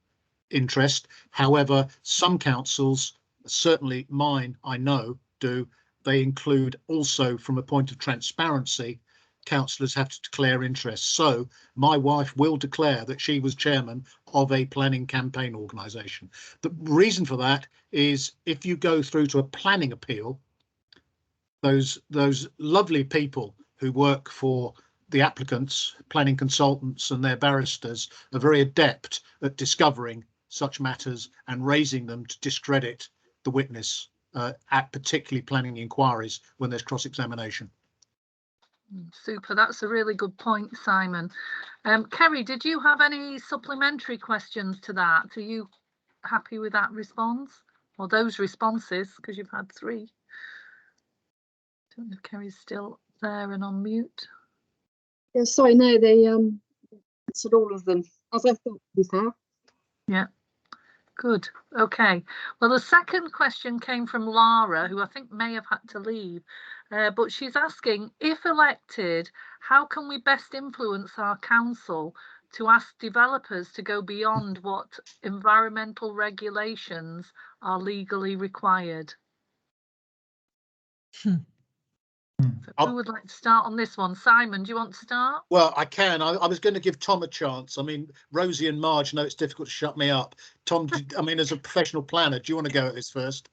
Speaker 3: interest. However, some councils, certainly mine, I know, do. They include also, from a point of transparency, councillors have to declare interest. So my wife will declare that she was chairman of a planning campaign organisation. The reason for that is if you go through to a planning appeal, those lovely people who work for the applicants, planning consultants and their barristers, are very adept at discovering such matters and raising them to discredit the witness at particularly planning inquiries when there's cross-examination.
Speaker 2: Super, that's a really good point, Simon. Kerry, did you have any supplementary questions to that? Are you happy with that response, or those responses, because you've had 3? Don't know if Kerry's still there and on mute.
Speaker 6: Yeah, sorry, no, they answered all of them, as I thought, to be fair.
Speaker 2: Yeah, good. Okay. Well, the second question came from Lara, who I think may have had to leave, but she's asking, if elected, how can we best influence our council to ask developers to go beyond what environmental regulations are legally required? So who would like to start on this one? Simon, do you want to start?
Speaker 3: Well, I can. I was going to give Tom a chance. I mean, Rosie and Marge know it's difficult to shut me up. Tom, I mean, as a professional planner, do you want to go at this first?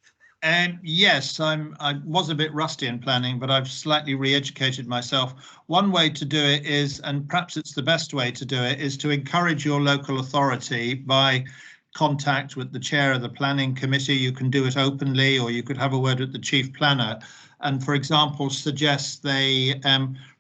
Speaker 5: Yes, I was a bit rusty in planning, but I've slightly re-educated myself. One way to do it is, and perhaps it's the best way to do it, is to encourage your local authority by contact with the chair of the planning committee. You can do it openly, or you could have a word with the chief planner and, for example, suggest they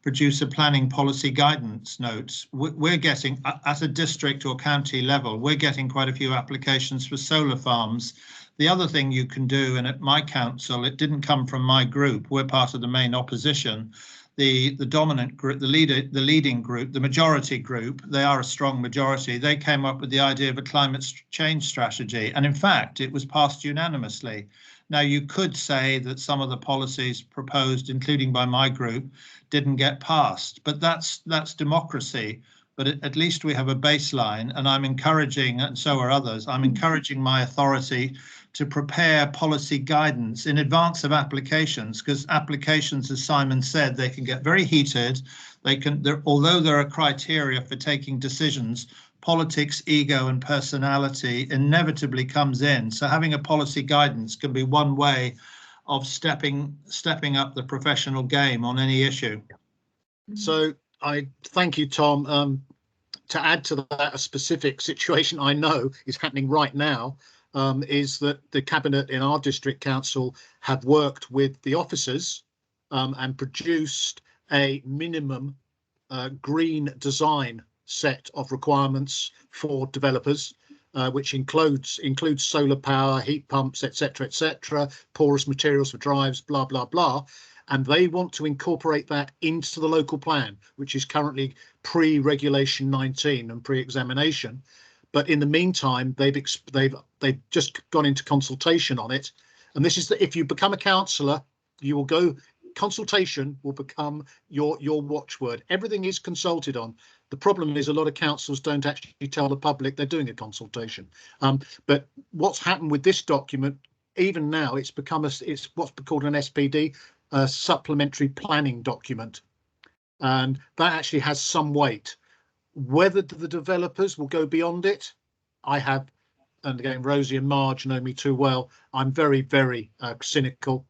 Speaker 5: produce a planning policy guidance note. We're getting, at a district or county level, we're getting quite a few applications for solar farms. The other thing you can do, and at my council, it didn't come from my group, we're part of the main opposition, the dominant group, the leading group, the majority group, they are a strong majority, they came up with the idea of a climate change strategy, and in fact it was passed unanimously. Now, you could say that some of the policies proposed, including by my group, didn't get passed, but that's democracy. But at least we have a baseline, and I'm encouraging, and so are others, I'm encouraging my authority to prepare policy guidance in advance of applications, because applications, as Simon said, they can get very heated. Although there are criteria for taking decisions, politics, ego and personality inevitably comes in. So having a policy guidance can be one way of stepping up the professional game on any issue.
Speaker 3: So I thank you, Tom. To add to that, a specific situation I know is happening right now is that the cabinet in our district council have worked with the officers and produced a minimum green design set of requirements for developers, which includes solar power, heat pumps, etc., porous materials for drives, blah, blah, blah. And they want to incorporate that into the local plan, which is currently pre-regulation 19 and pre-examination. But in the meantime, they've just gone into consultation on it. And this is that if you become a councillor, you will go, consultation will become your watchword. Everything is consulted on. The problem is a lot of councils don't actually tell the public they're doing a consultation. But what's happened with this document, even now, it's what's called an SPD, a supplementary planning document. And that actually has some weight. Whether the developers will go beyond it, and again, Rosie and Marge know me too well, I'm very, very cynical.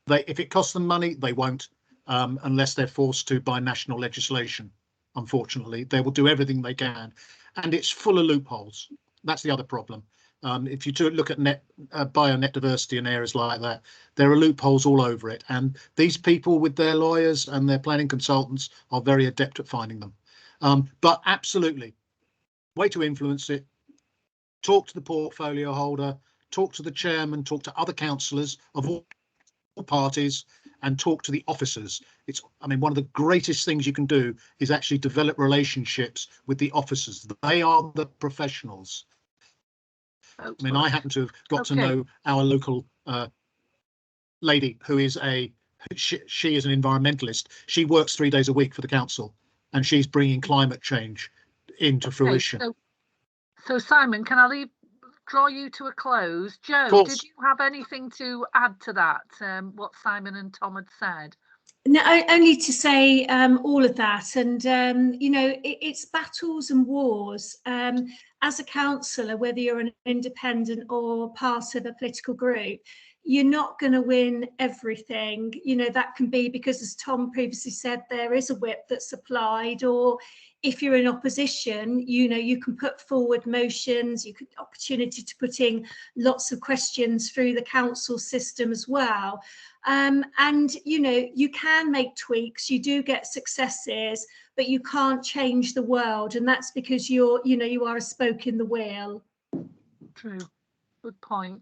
Speaker 3: If it costs them money, they won't, unless they're forced to by national legislation. Unfortunately, they will do everything they can. And it's full of loopholes. That's the other problem. If you look at net diversity in areas like that, there are loopholes all over it, and these people with their lawyers and their planning consultants are very adept at finding them. But absolutely, way to influence it. Talk to the portfolio holder, talk to the chairman, talk to other councillors of all parties, and talk to the officers. I mean, one of the greatest things you can do is actually develop relationships with the officers. They are the professionals. I mean, I happen to have got to know our local lady who is she is an environmentalist. She works 3 days a week for the council, and she's bringing climate change into fruition.
Speaker 2: So Simon, can I draw you to a close? Joe, did you have anything to add to that, what Simon and Tom had said?
Speaker 4: No, only to say all of that, and you know, it's battles and wars. As a councillor, whether you're an independent or part of a political group, you're not going to win everything. You know, that can be because, as Tom previously said, there is a whip that's applied, or if you're in opposition, you know, you can put forward motions, you could opportunity to put in lots of questions through the council system as well. And, you know, you can make tweaks, you do get successes, but you can't change the world. And that's because you are a spoke in the wheel.
Speaker 2: True. Good point.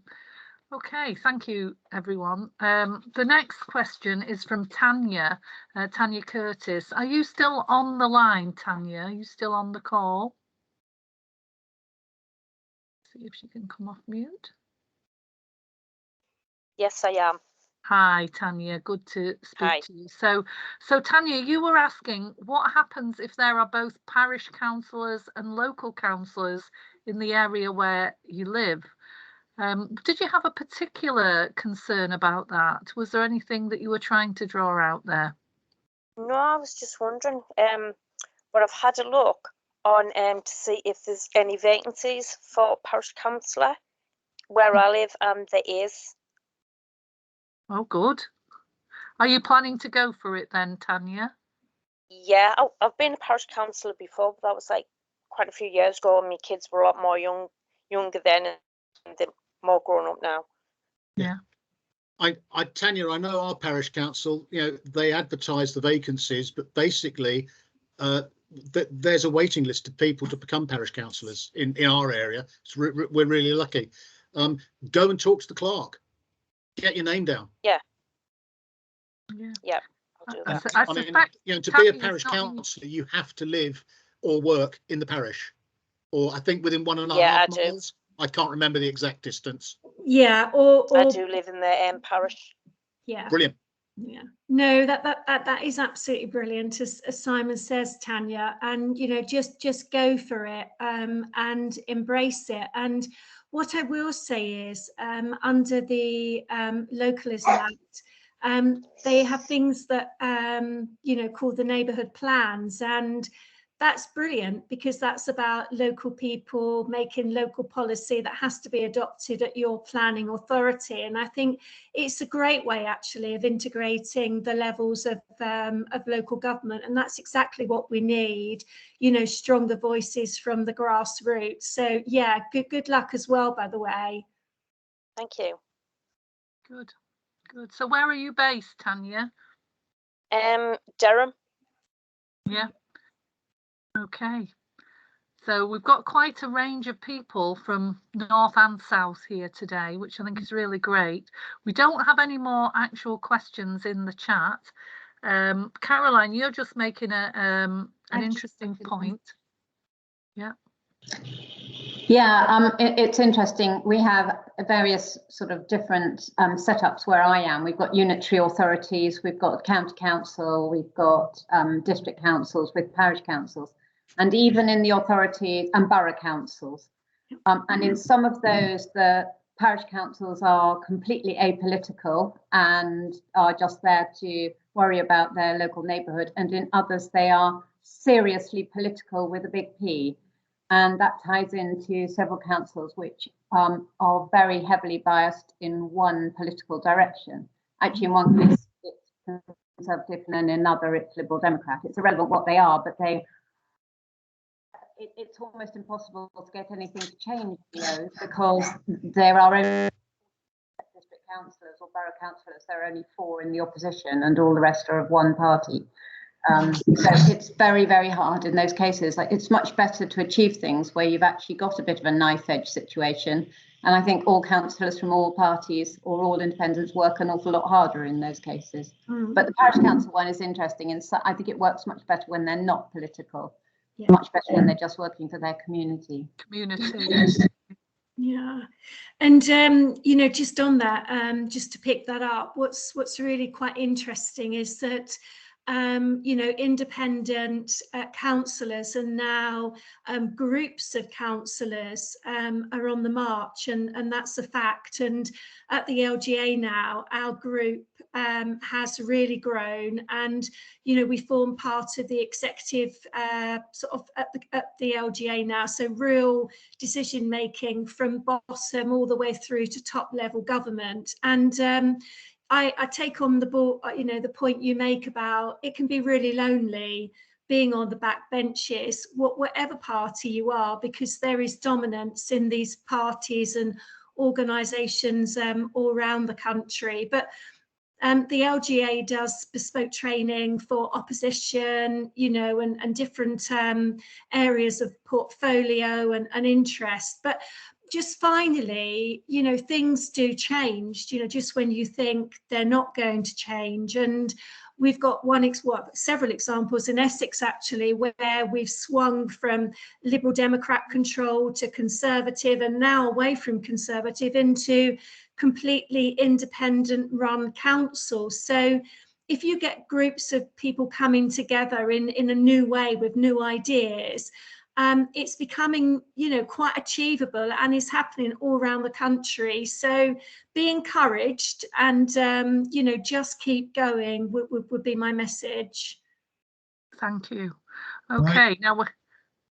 Speaker 2: Okay, thank you, everyone. The next question is from Tanya, Tanya Curtis. Are you still on the line, Tanya? Are you still on the call? See if she can come off mute.
Speaker 7: Yes, I am.
Speaker 2: Hi, Tanya. Good to speak to you. So Tanya, you were asking what happens if there are both parish councillors and local councillors in the area where you live. Did you have a particular concern about that? Was there anything that you were trying to draw out there?
Speaker 7: No, I was just wondering. But I've had a look on to see if there's any vacancies for parish councillor where I live, and there is.
Speaker 2: Oh, good. Are you planning to go for it then, Tanya?
Speaker 7: Yeah, I've been a parish councillor before, but that was like quite a few years ago, and my kids were a lot more younger then, and they're more grown up now.
Speaker 2: Yeah.
Speaker 3: Tanya, I know our parish council, you know, they advertise the vacancies, but basically there's a waiting list of people to become parish councillors in our area. So we're really lucky. Go and talk to the clerk. Get your name down.
Speaker 7: Yeah.
Speaker 2: Yeah.
Speaker 7: I'll do that.
Speaker 3: I mean, you know, to be a parish councillor, you have to live or work in the parish, or I think within 1.5 miles. I can't remember the exact distance.
Speaker 4: Yeah, or
Speaker 7: I do live in the parish.
Speaker 4: Yeah.
Speaker 3: Brilliant.
Speaker 4: Yeah. No, that is absolutely brilliant, as Simon says, Tanya. And you know, just go for it and embrace it. And what I will say is, under the Localism Act, they have things that you know, called the neighbourhood plans, and that's brilliant because that's about local people making local policy that has to be adopted at your planning authority. And I think it's a great way actually of integrating the levels of local government, and that's exactly what we need, you know, stronger voices from the grassroots. So yeah, good luck as well, by the way.
Speaker 7: Thank you.
Speaker 2: Good. So where are you based, Tanya?
Speaker 7: Durham.
Speaker 2: Yeah. Okay, so we've got quite a range of people from north and south here today, which I think is really great. We don't have any more actual questions in the chat. Caroline, you're just making an interesting point. Yeah.
Speaker 8: Yeah, it's interesting. We have various sort of different setups where I am. We've got unitary authorities, we've got county council, we've got district councils with parish councils, and even in the authorities and borough councils. And in some of those, the parish councils are completely apolitical and are just there to worry about their local neighbourhood. And in others, they are seriously political with a big P. And that ties into several councils which are very heavily biased in one political direction. Actually, in one case, it's Conservative, and in another, it's Liberal Democrat. It's irrelevant what they are, but they it's almost impossible to get anything to change those, because there are only district councillors or borough councillors. There are only 4 in the opposition, and all the rest are of one party. So it's very, very hard in those cases. Like, it's much better to achieve things where you've actually got a bit of a knife edge situation. And I think all councillors from all parties or all independents work an awful lot harder in those cases. But the parish council one is interesting, and so I think it works much better when they're not political. Yeah. Much better when they're just working for their community.
Speaker 4: Yeah, and you know, just on that, just to pick that up, what's really quite interesting is that you know, independent councillors and now groups of councillors are on the march, and that's a fact. And at the LGA now, our group has really grown, and you know, we form part of the executive sort of at the LGA now, so real decision making from bottom all the way through to top level government. And I take on the ball, you know, the point you make about it can be really lonely being on the back benches, whatever party you are, because there is dominance in these parties and organisations all around the country. But the LGA does bespoke training for opposition, you know, and different areas of portfolio and interest. But just finally, you know, things do change, you know, just when you think they're not going to change. And we've got several examples in Essex, actually, where we've swung from Liberal Democrat control to Conservative, and now away from Conservative into completely independent run councils. So if you get groups of people coming together in a new way with new ideas, it's becoming, you know, quite achievable, and is happening all around the country. So be encouraged, and you know, just keep going would be my message.
Speaker 2: Thank you. Okay, now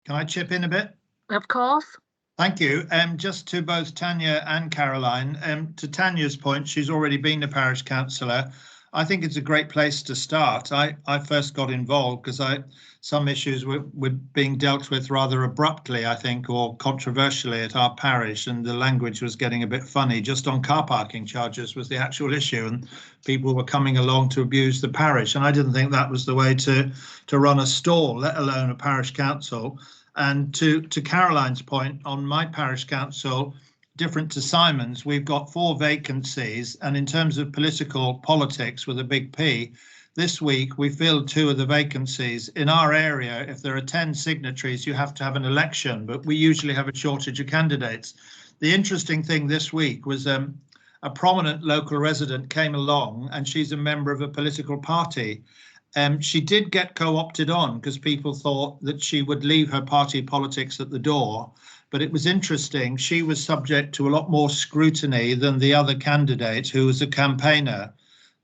Speaker 5: can I chip in a bit?
Speaker 2: Of course.
Speaker 5: Thank you. Just to both Tanya and Caroline, to Tanya's point, she's already been a parish councillor. I think it's a great place to start. I first got involved because some issues were being dealt with rather abruptly, I think, or controversially at our parish, and the language was getting a bit funny. Just on car parking charges was the actual issue, and people were coming along to abuse the parish, and I didn't think that was the way to run a stall, let alone a parish council. And to Caroline's point, on my parish council, different to Simon's, we've got 4 vacancies, and in terms of political politics with a big P, this week we filled 2 of the vacancies. In our area, if there are 10 signatories, you have to have an election, but we usually have a shortage of candidates. The interesting thing this week was a prominent local resident came along, and she's a member of a political party. She did get co-opted on because people thought that she would leave her party politics at the door. But it was interesting, she was subject to a lot more scrutiny than the other candidate, who was a campaigner.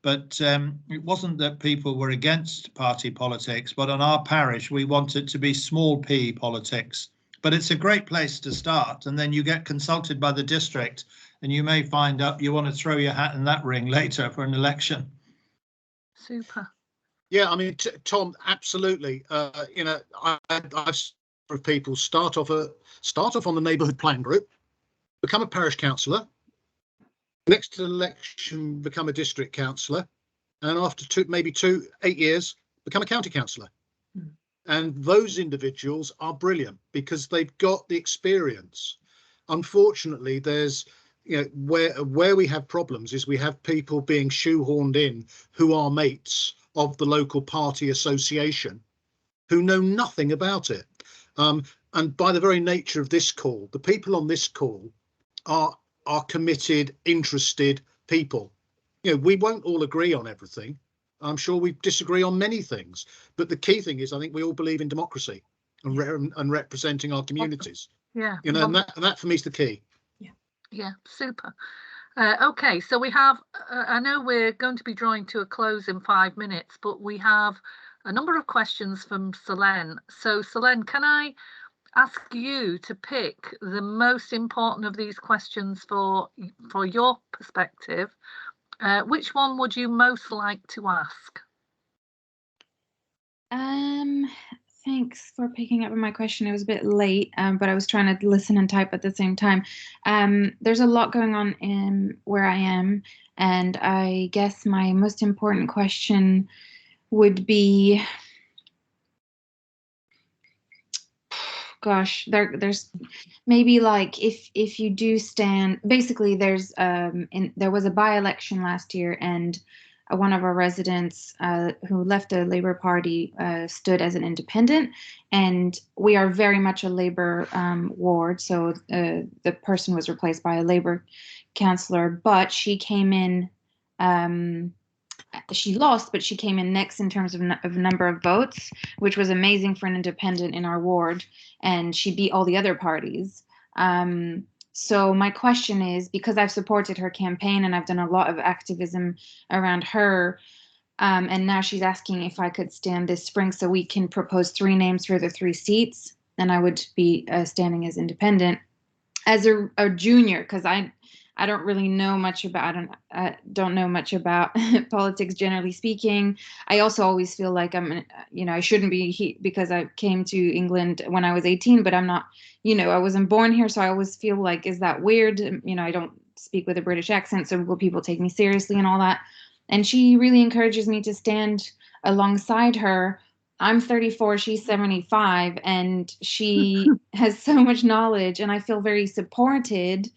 Speaker 5: But it wasn't that people were against party politics, but on our parish, we want it to be small p politics. But it's a great place to start, and then you get consulted by the district, and you may find out you want to throw your hat in that ring later for an election.
Speaker 2: Super.
Speaker 3: Yeah, I mean, Tom, absolutely. You know, I've of people start off on the neighbourhood plan group, become a parish councillor, next election become a district councillor, and after maybe 8 years become a county councillor. And those individuals are brilliant because they've got the experience. Unfortunately, there's, you know, where we have problems is we have people being shoehorned in who are mates of the local party association who know nothing about it. And by the very nature of this call, the people on this call are committed, interested people. You know, we won't all agree on everything. I'm sure we disagree on many things. But the key thing is, I think we all believe in democracy and representing our communities.
Speaker 2: Yeah.
Speaker 3: You know, and that for me is the key.
Speaker 2: Yeah, super. Okay, so we have, I know we're going to be drawing to a close in 5 minutes, but we have a number of questions from Selene. So Selene, can I ask you to pick the most important of these questions for your perspective? Which one would you most like to ask?
Speaker 9: Thanks for picking up on my question. It was a bit late, but I was trying to listen and type at the same time. There's a lot going on in where I am, and I guess my most important question would be, gosh, there's maybe like if you do stand, basically there was a by-election last year, and one of our residents who left the Labour Party stood as an independent, and we are very much a Labour ward, so the person was replaced by a Labour councillor, but she came in, she lost, but she came in next in terms of number of votes, which was amazing for an independent in our ward, and she beat all the other parties. So my question is, because I've supported her campaign and I've done a lot of activism around her, and now she's asking if I could stand this spring so we can propose 3 names for the 3 seats, and I would be standing as independent as a junior, because I don't really know much about, I don't know much about politics generally speaking. I also always feel like I shouldn't be here because I came to England when I was 18, but I'm not, I wasn't born here. So I always feel like, is that weird? I don't speak with a British accent, so will people take me seriously and all that? And she really encourages me to stand alongside her. I'm 34, she's 75, and she has so much knowledge, and I feel very supported,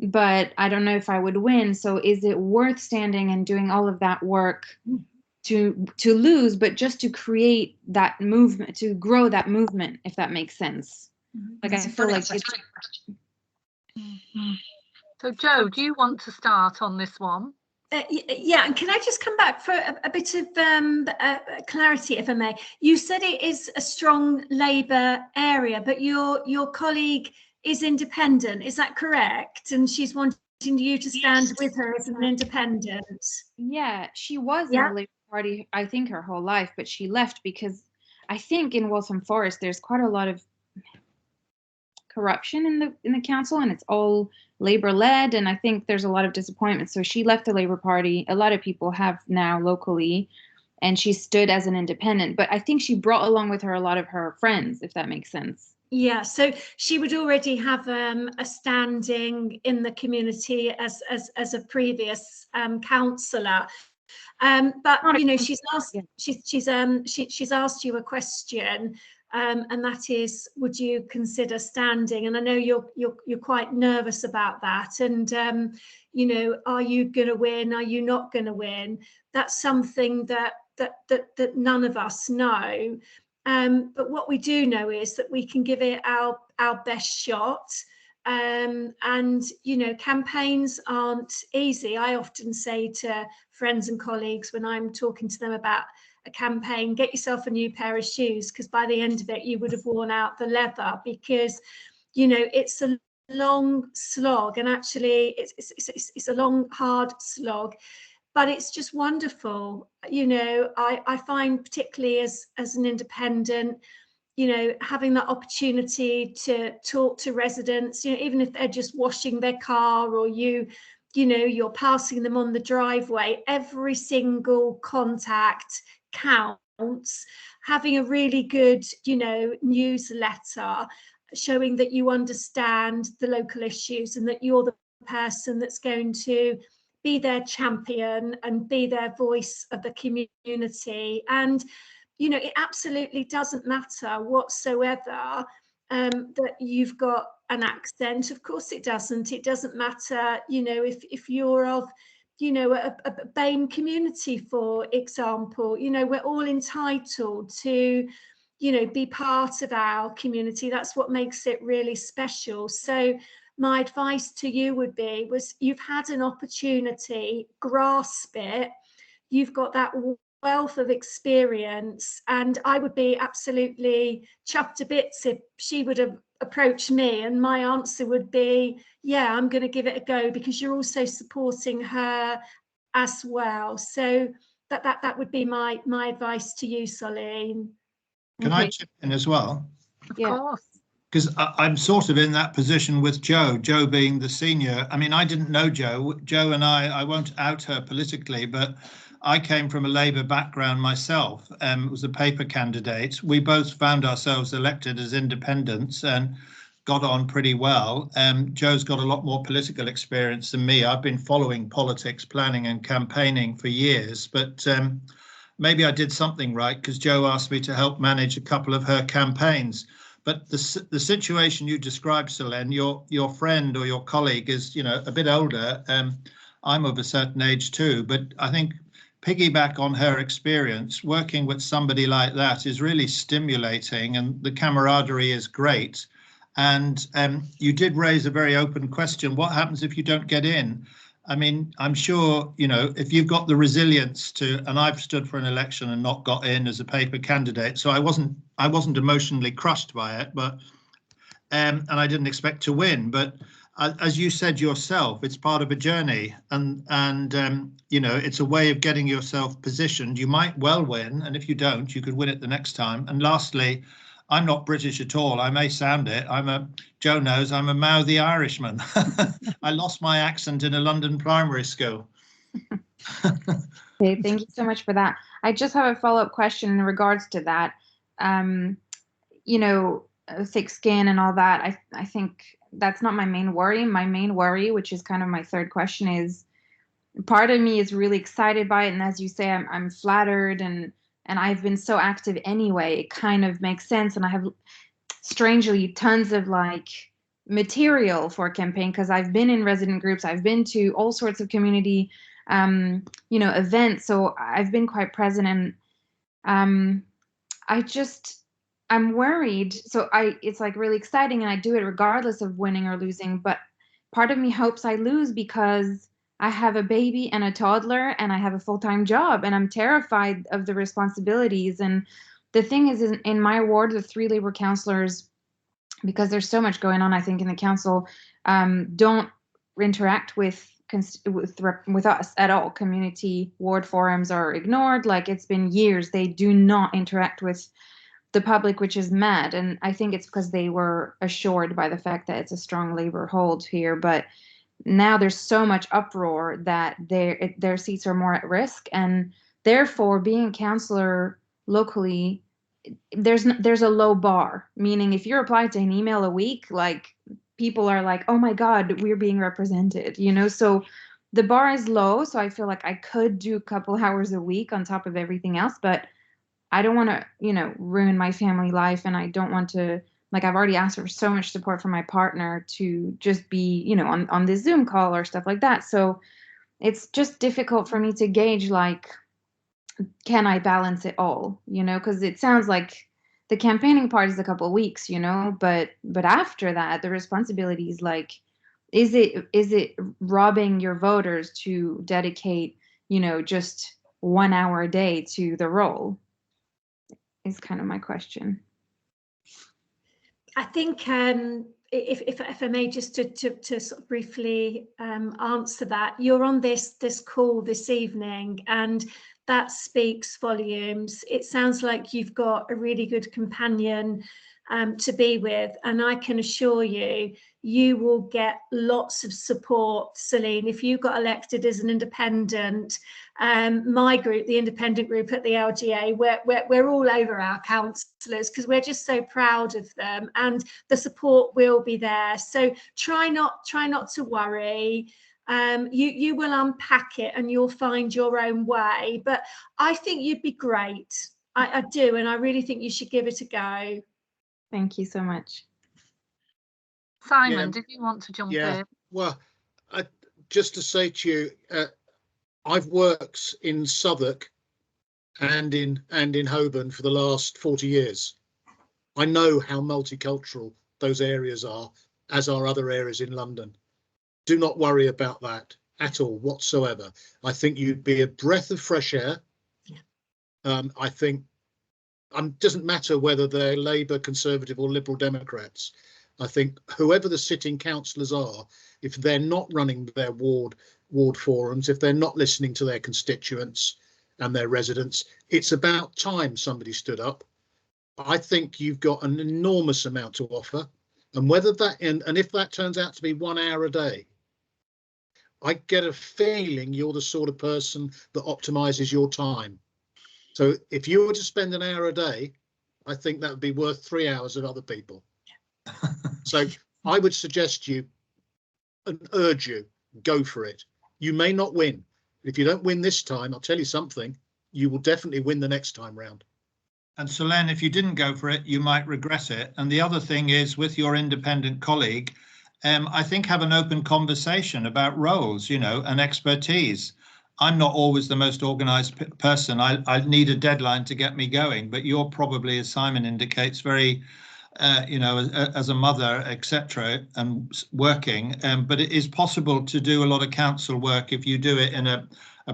Speaker 9: but I don't know if I would win. So is it worth standing and doing all of that work to lose, but just to create that movement, to grow that movement, if that makes sense? Like, I feel like it's...
Speaker 2: So Jo, do you want to start on this one?
Speaker 4: Yeah, and can I just come back for a bit of clarity, if I may? You said it is a strong Labour area, but your colleague is independent, is that correct? And she's wanting you to stand with her as an independent.
Speaker 9: Yeah, she was in the Labour Party, I think, her whole life, but she left because I think in Waltham Forest there's quite a lot of corruption in the council, and it's all Labour led, and I think there's a lot of disappointment. So she left the Labour Party. A lot of people have now locally, and she stood as an independent, but I think she brought along with her a lot of her friends, if that makes sense.
Speaker 4: Yeah, so she would already have a standing in the community as a previous councillor, but she's asked she's asked you a question, and that is, would you consider standing? And I know you're quite nervous about that, and are you going to win? Are you not going to win? That's something that none of us know. But what we do know is that we can give it our best shot, and campaigns aren't easy. I often say to friends and colleagues when I'm talking to them about a campaign, get yourself a new pair of shoes, because by the end of it you would have worn out the leather, because it's a long slog, and actually it's a long, hard slog. But it's just wonderful. I find, particularly as an independent, having that opportunity to talk to residents, even if they're just washing their car, or you're passing them on the driveway, every single contact counts. Having a really good, newsletter showing that you understand the local issues and that you're the person that's going to be their champion and be their voice of the community. And it absolutely doesn't matter whatsoever that you've got an accent. Of course it doesn't matter if you're of a BAME community, for example. We're all entitled to be part of our community. That's what makes it really special. So my advice to you would be, you've had an opportunity, grasp it. You've got that wealth of experience, and I would be absolutely chuffed to bits if she would have approached me, and my answer would be, yeah, I'm going to give it a go, because you're also supporting her as well. So that would be my advice to you, Solene.
Speaker 5: Can I chip in as well?
Speaker 2: Of course.
Speaker 5: Because I'm sort of in that position with Jo being the senior. I mean, I didn't know Jo and I won't out her politically, but I came from a Labour background myself, was a paper candidate. We both found ourselves elected as independents and got on pretty well. Joe's got a lot more political experience than me. I've been following politics, planning and campaigning for years, but maybe I did something right because Joe asked me to help manage a couple of her campaigns. But the situation you described, Selene, your friend or your colleague is, you know, a bit older. I'm of a certain age too, but I think piggyback on her experience, working with somebody like that is really stimulating, and the camaraderie is great. And you did raise a very open question. What happens if you don't get in? I mean, I'm sure, you know, if you've got the resilience to, and I've stood for an election and not got in as a paper candidate, so I wasn't emotionally crushed by it, but and I didn't expect to win. But as you said yourself, it's part of a journey, and you know, it's a way of getting yourself positioned. You might well win, and if you don't, you could win it the next time. And lastly, I'm not British at all. I may sound it. Joe knows I'm a mouthy Irishman. I lost my accent in a London primary school.
Speaker 9: Okay, thank you so much for that. I just have a follow-up question in regards to that. You know, thick skin and all that. I think that's not my main worry. My main worry, which is kind of my third question, is part of me is really excited by it, and as you say, I'm flattered, and I've been so active anyway, it kind of makes sense. And I have, strangely, tons of like material for a campaign because I've been in resident groups, I've been to all sorts of community, you know, events. So I've been quite present, and I'm worried. So it's like really exciting, and I do it regardless of winning or losing. But part of me hopes I lose because I have a baby and a toddler and I have a full-time job, and I'm terrified of the responsibilities. And the thing is, in my ward, the 3 Labour councillors, because there's so much going on, I think, in the council, don't interact with us at all. Community ward forums are ignored. Like, it's been years. They do not interact with the public, which is mad. And I think it's because they were assured by the fact that it's a strong Labour hold here. But now there's so much uproar that their seats are more at risk, and therefore being a councillor locally, there's a low bar, meaning if you're applying to an email a week, like, people are like, oh my God, we're being represented, you know. So the bar is low. So I feel like I could do a couple hours a week on top of everything else, but I don't want to, you know, ruin my family life, and I don't want to, like, I've already asked for so much support from my partner to just be, you know, on this Zoom call or stuff like that. So it's just difficult for me to gauge, like, can I balance it all, you know, because it sounds like the campaigning part is a couple of weeks, you know, but after that, the responsibility is like, is it robbing your voters to dedicate, you know, just 1 hour a day to the role, is kind of my question.
Speaker 4: I think if I may, just to sort of briefly answer that, you're on this call this evening, and that speaks volumes. It sounds like you've got a really good companion to be with, and I can assure you, you will get lots of support, Selene. If you got elected as an independent, my group, the independent group at the LGA, we're all over our councillors because we're just so proud of them, and the support will be there. So try not to worry. You will unpack it and you'll find your own way. But I think you'd be great. I do, and I really think you should give it a go.
Speaker 9: Thank you so much.
Speaker 2: Simon, did you want to jump in?
Speaker 3: Well, just to say to you, I've worked in Southwark and in Holborn for the last 40 years. I know how multicultural those areas are, as are other areas in London. Do not worry about that at all whatsoever. I think you'd be a breath of fresh air. Yeah. I think it doesn't matter whether they're Labour, Conservative or Liberal Democrats. I think whoever the sitting councillors are, if they're not running their ward forums, if they're not listening to their constituents and their residents, it's about time somebody stood up. I think you've got an enormous amount to offer, and whether that and if that turns out to be 1 hour a day, I get a feeling you're the sort of person that optimises your time. So if you were to spend an hour a day, I think that would be worth 3 hours of other people. So I would suggest you and urge you, go for it. You may not win. If you don't win this time, I'll tell you something, you will definitely win the next time round.
Speaker 5: And Solène, if you didn't go for it, you might regret it. And the other thing is, with your independent colleague, I think have an open conversation about roles, you know, and expertise. I'm not always the most organised person. I need a deadline to get me going, but you're probably, as Simon indicates, very, you know, as a mother, etc., and working. But it is possible to do a lot of council work if you do it in a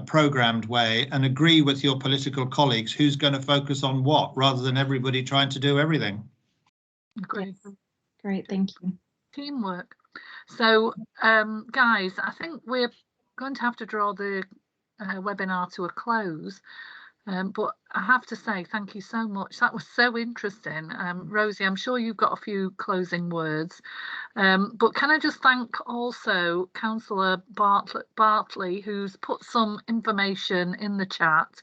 Speaker 5: programmed way and agree with your political colleagues who's going to focus on what, rather than everybody trying to do everything.
Speaker 2: Great.
Speaker 9: Great, thank you.
Speaker 2: Teamwork. So, guys, I think we're going to have to draw the webinar to a close. But I have to say, thank you so much. That was so interesting. Rosie, I'm sure you've got a few closing words. But can I just thank also Councillor Bartley, who's put some information in the chat.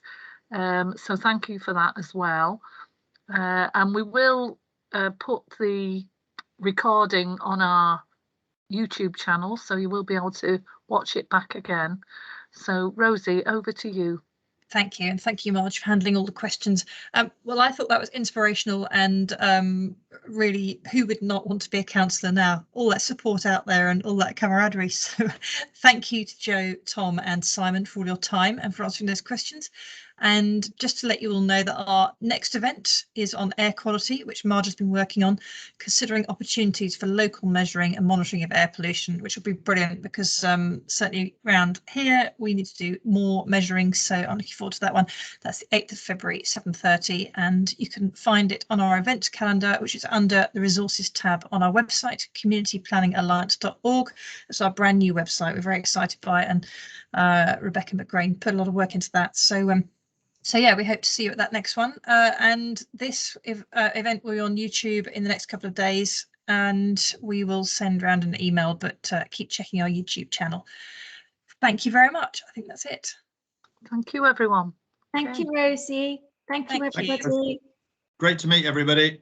Speaker 2: So thank you for that as well. And we will put the recording on our YouTube channel, so you will be able to watch it back again. So Rosie, over to you.
Speaker 1: Thank you, and thank you, Marge, for handling all the questions. Well, I thought that was inspirational, and really, who would not want to be a councillor now? All that support out there and all that camaraderie. So thank you to Joe, Tom and Simon for all your time and for answering those questions. And just to let you all know that our next event is on air quality, which Marge has been working on, considering opportunities for local measuring and monitoring of air pollution, which will be brilliant because certainly around here we need to do more measuring. So I'm looking forward to that one. That's the 8th of February, 7:30, and you can find it on our event calendar, which is under the resources tab on our website, communityplanningalliance.org. It's our brand new website. We're very excited by it, and Rebecca McGrain put a lot of work into that. So yeah, we hope to see you at that next one. And this event will be on YouTube in the next couple of days, and we will send around an email, but keep checking our YouTube channel. Thank you very much. I think that's it.
Speaker 2: Thank you, everyone.
Speaker 4: Thank you, Rosie. Thank you, everybody.
Speaker 5: Great to meet everybody.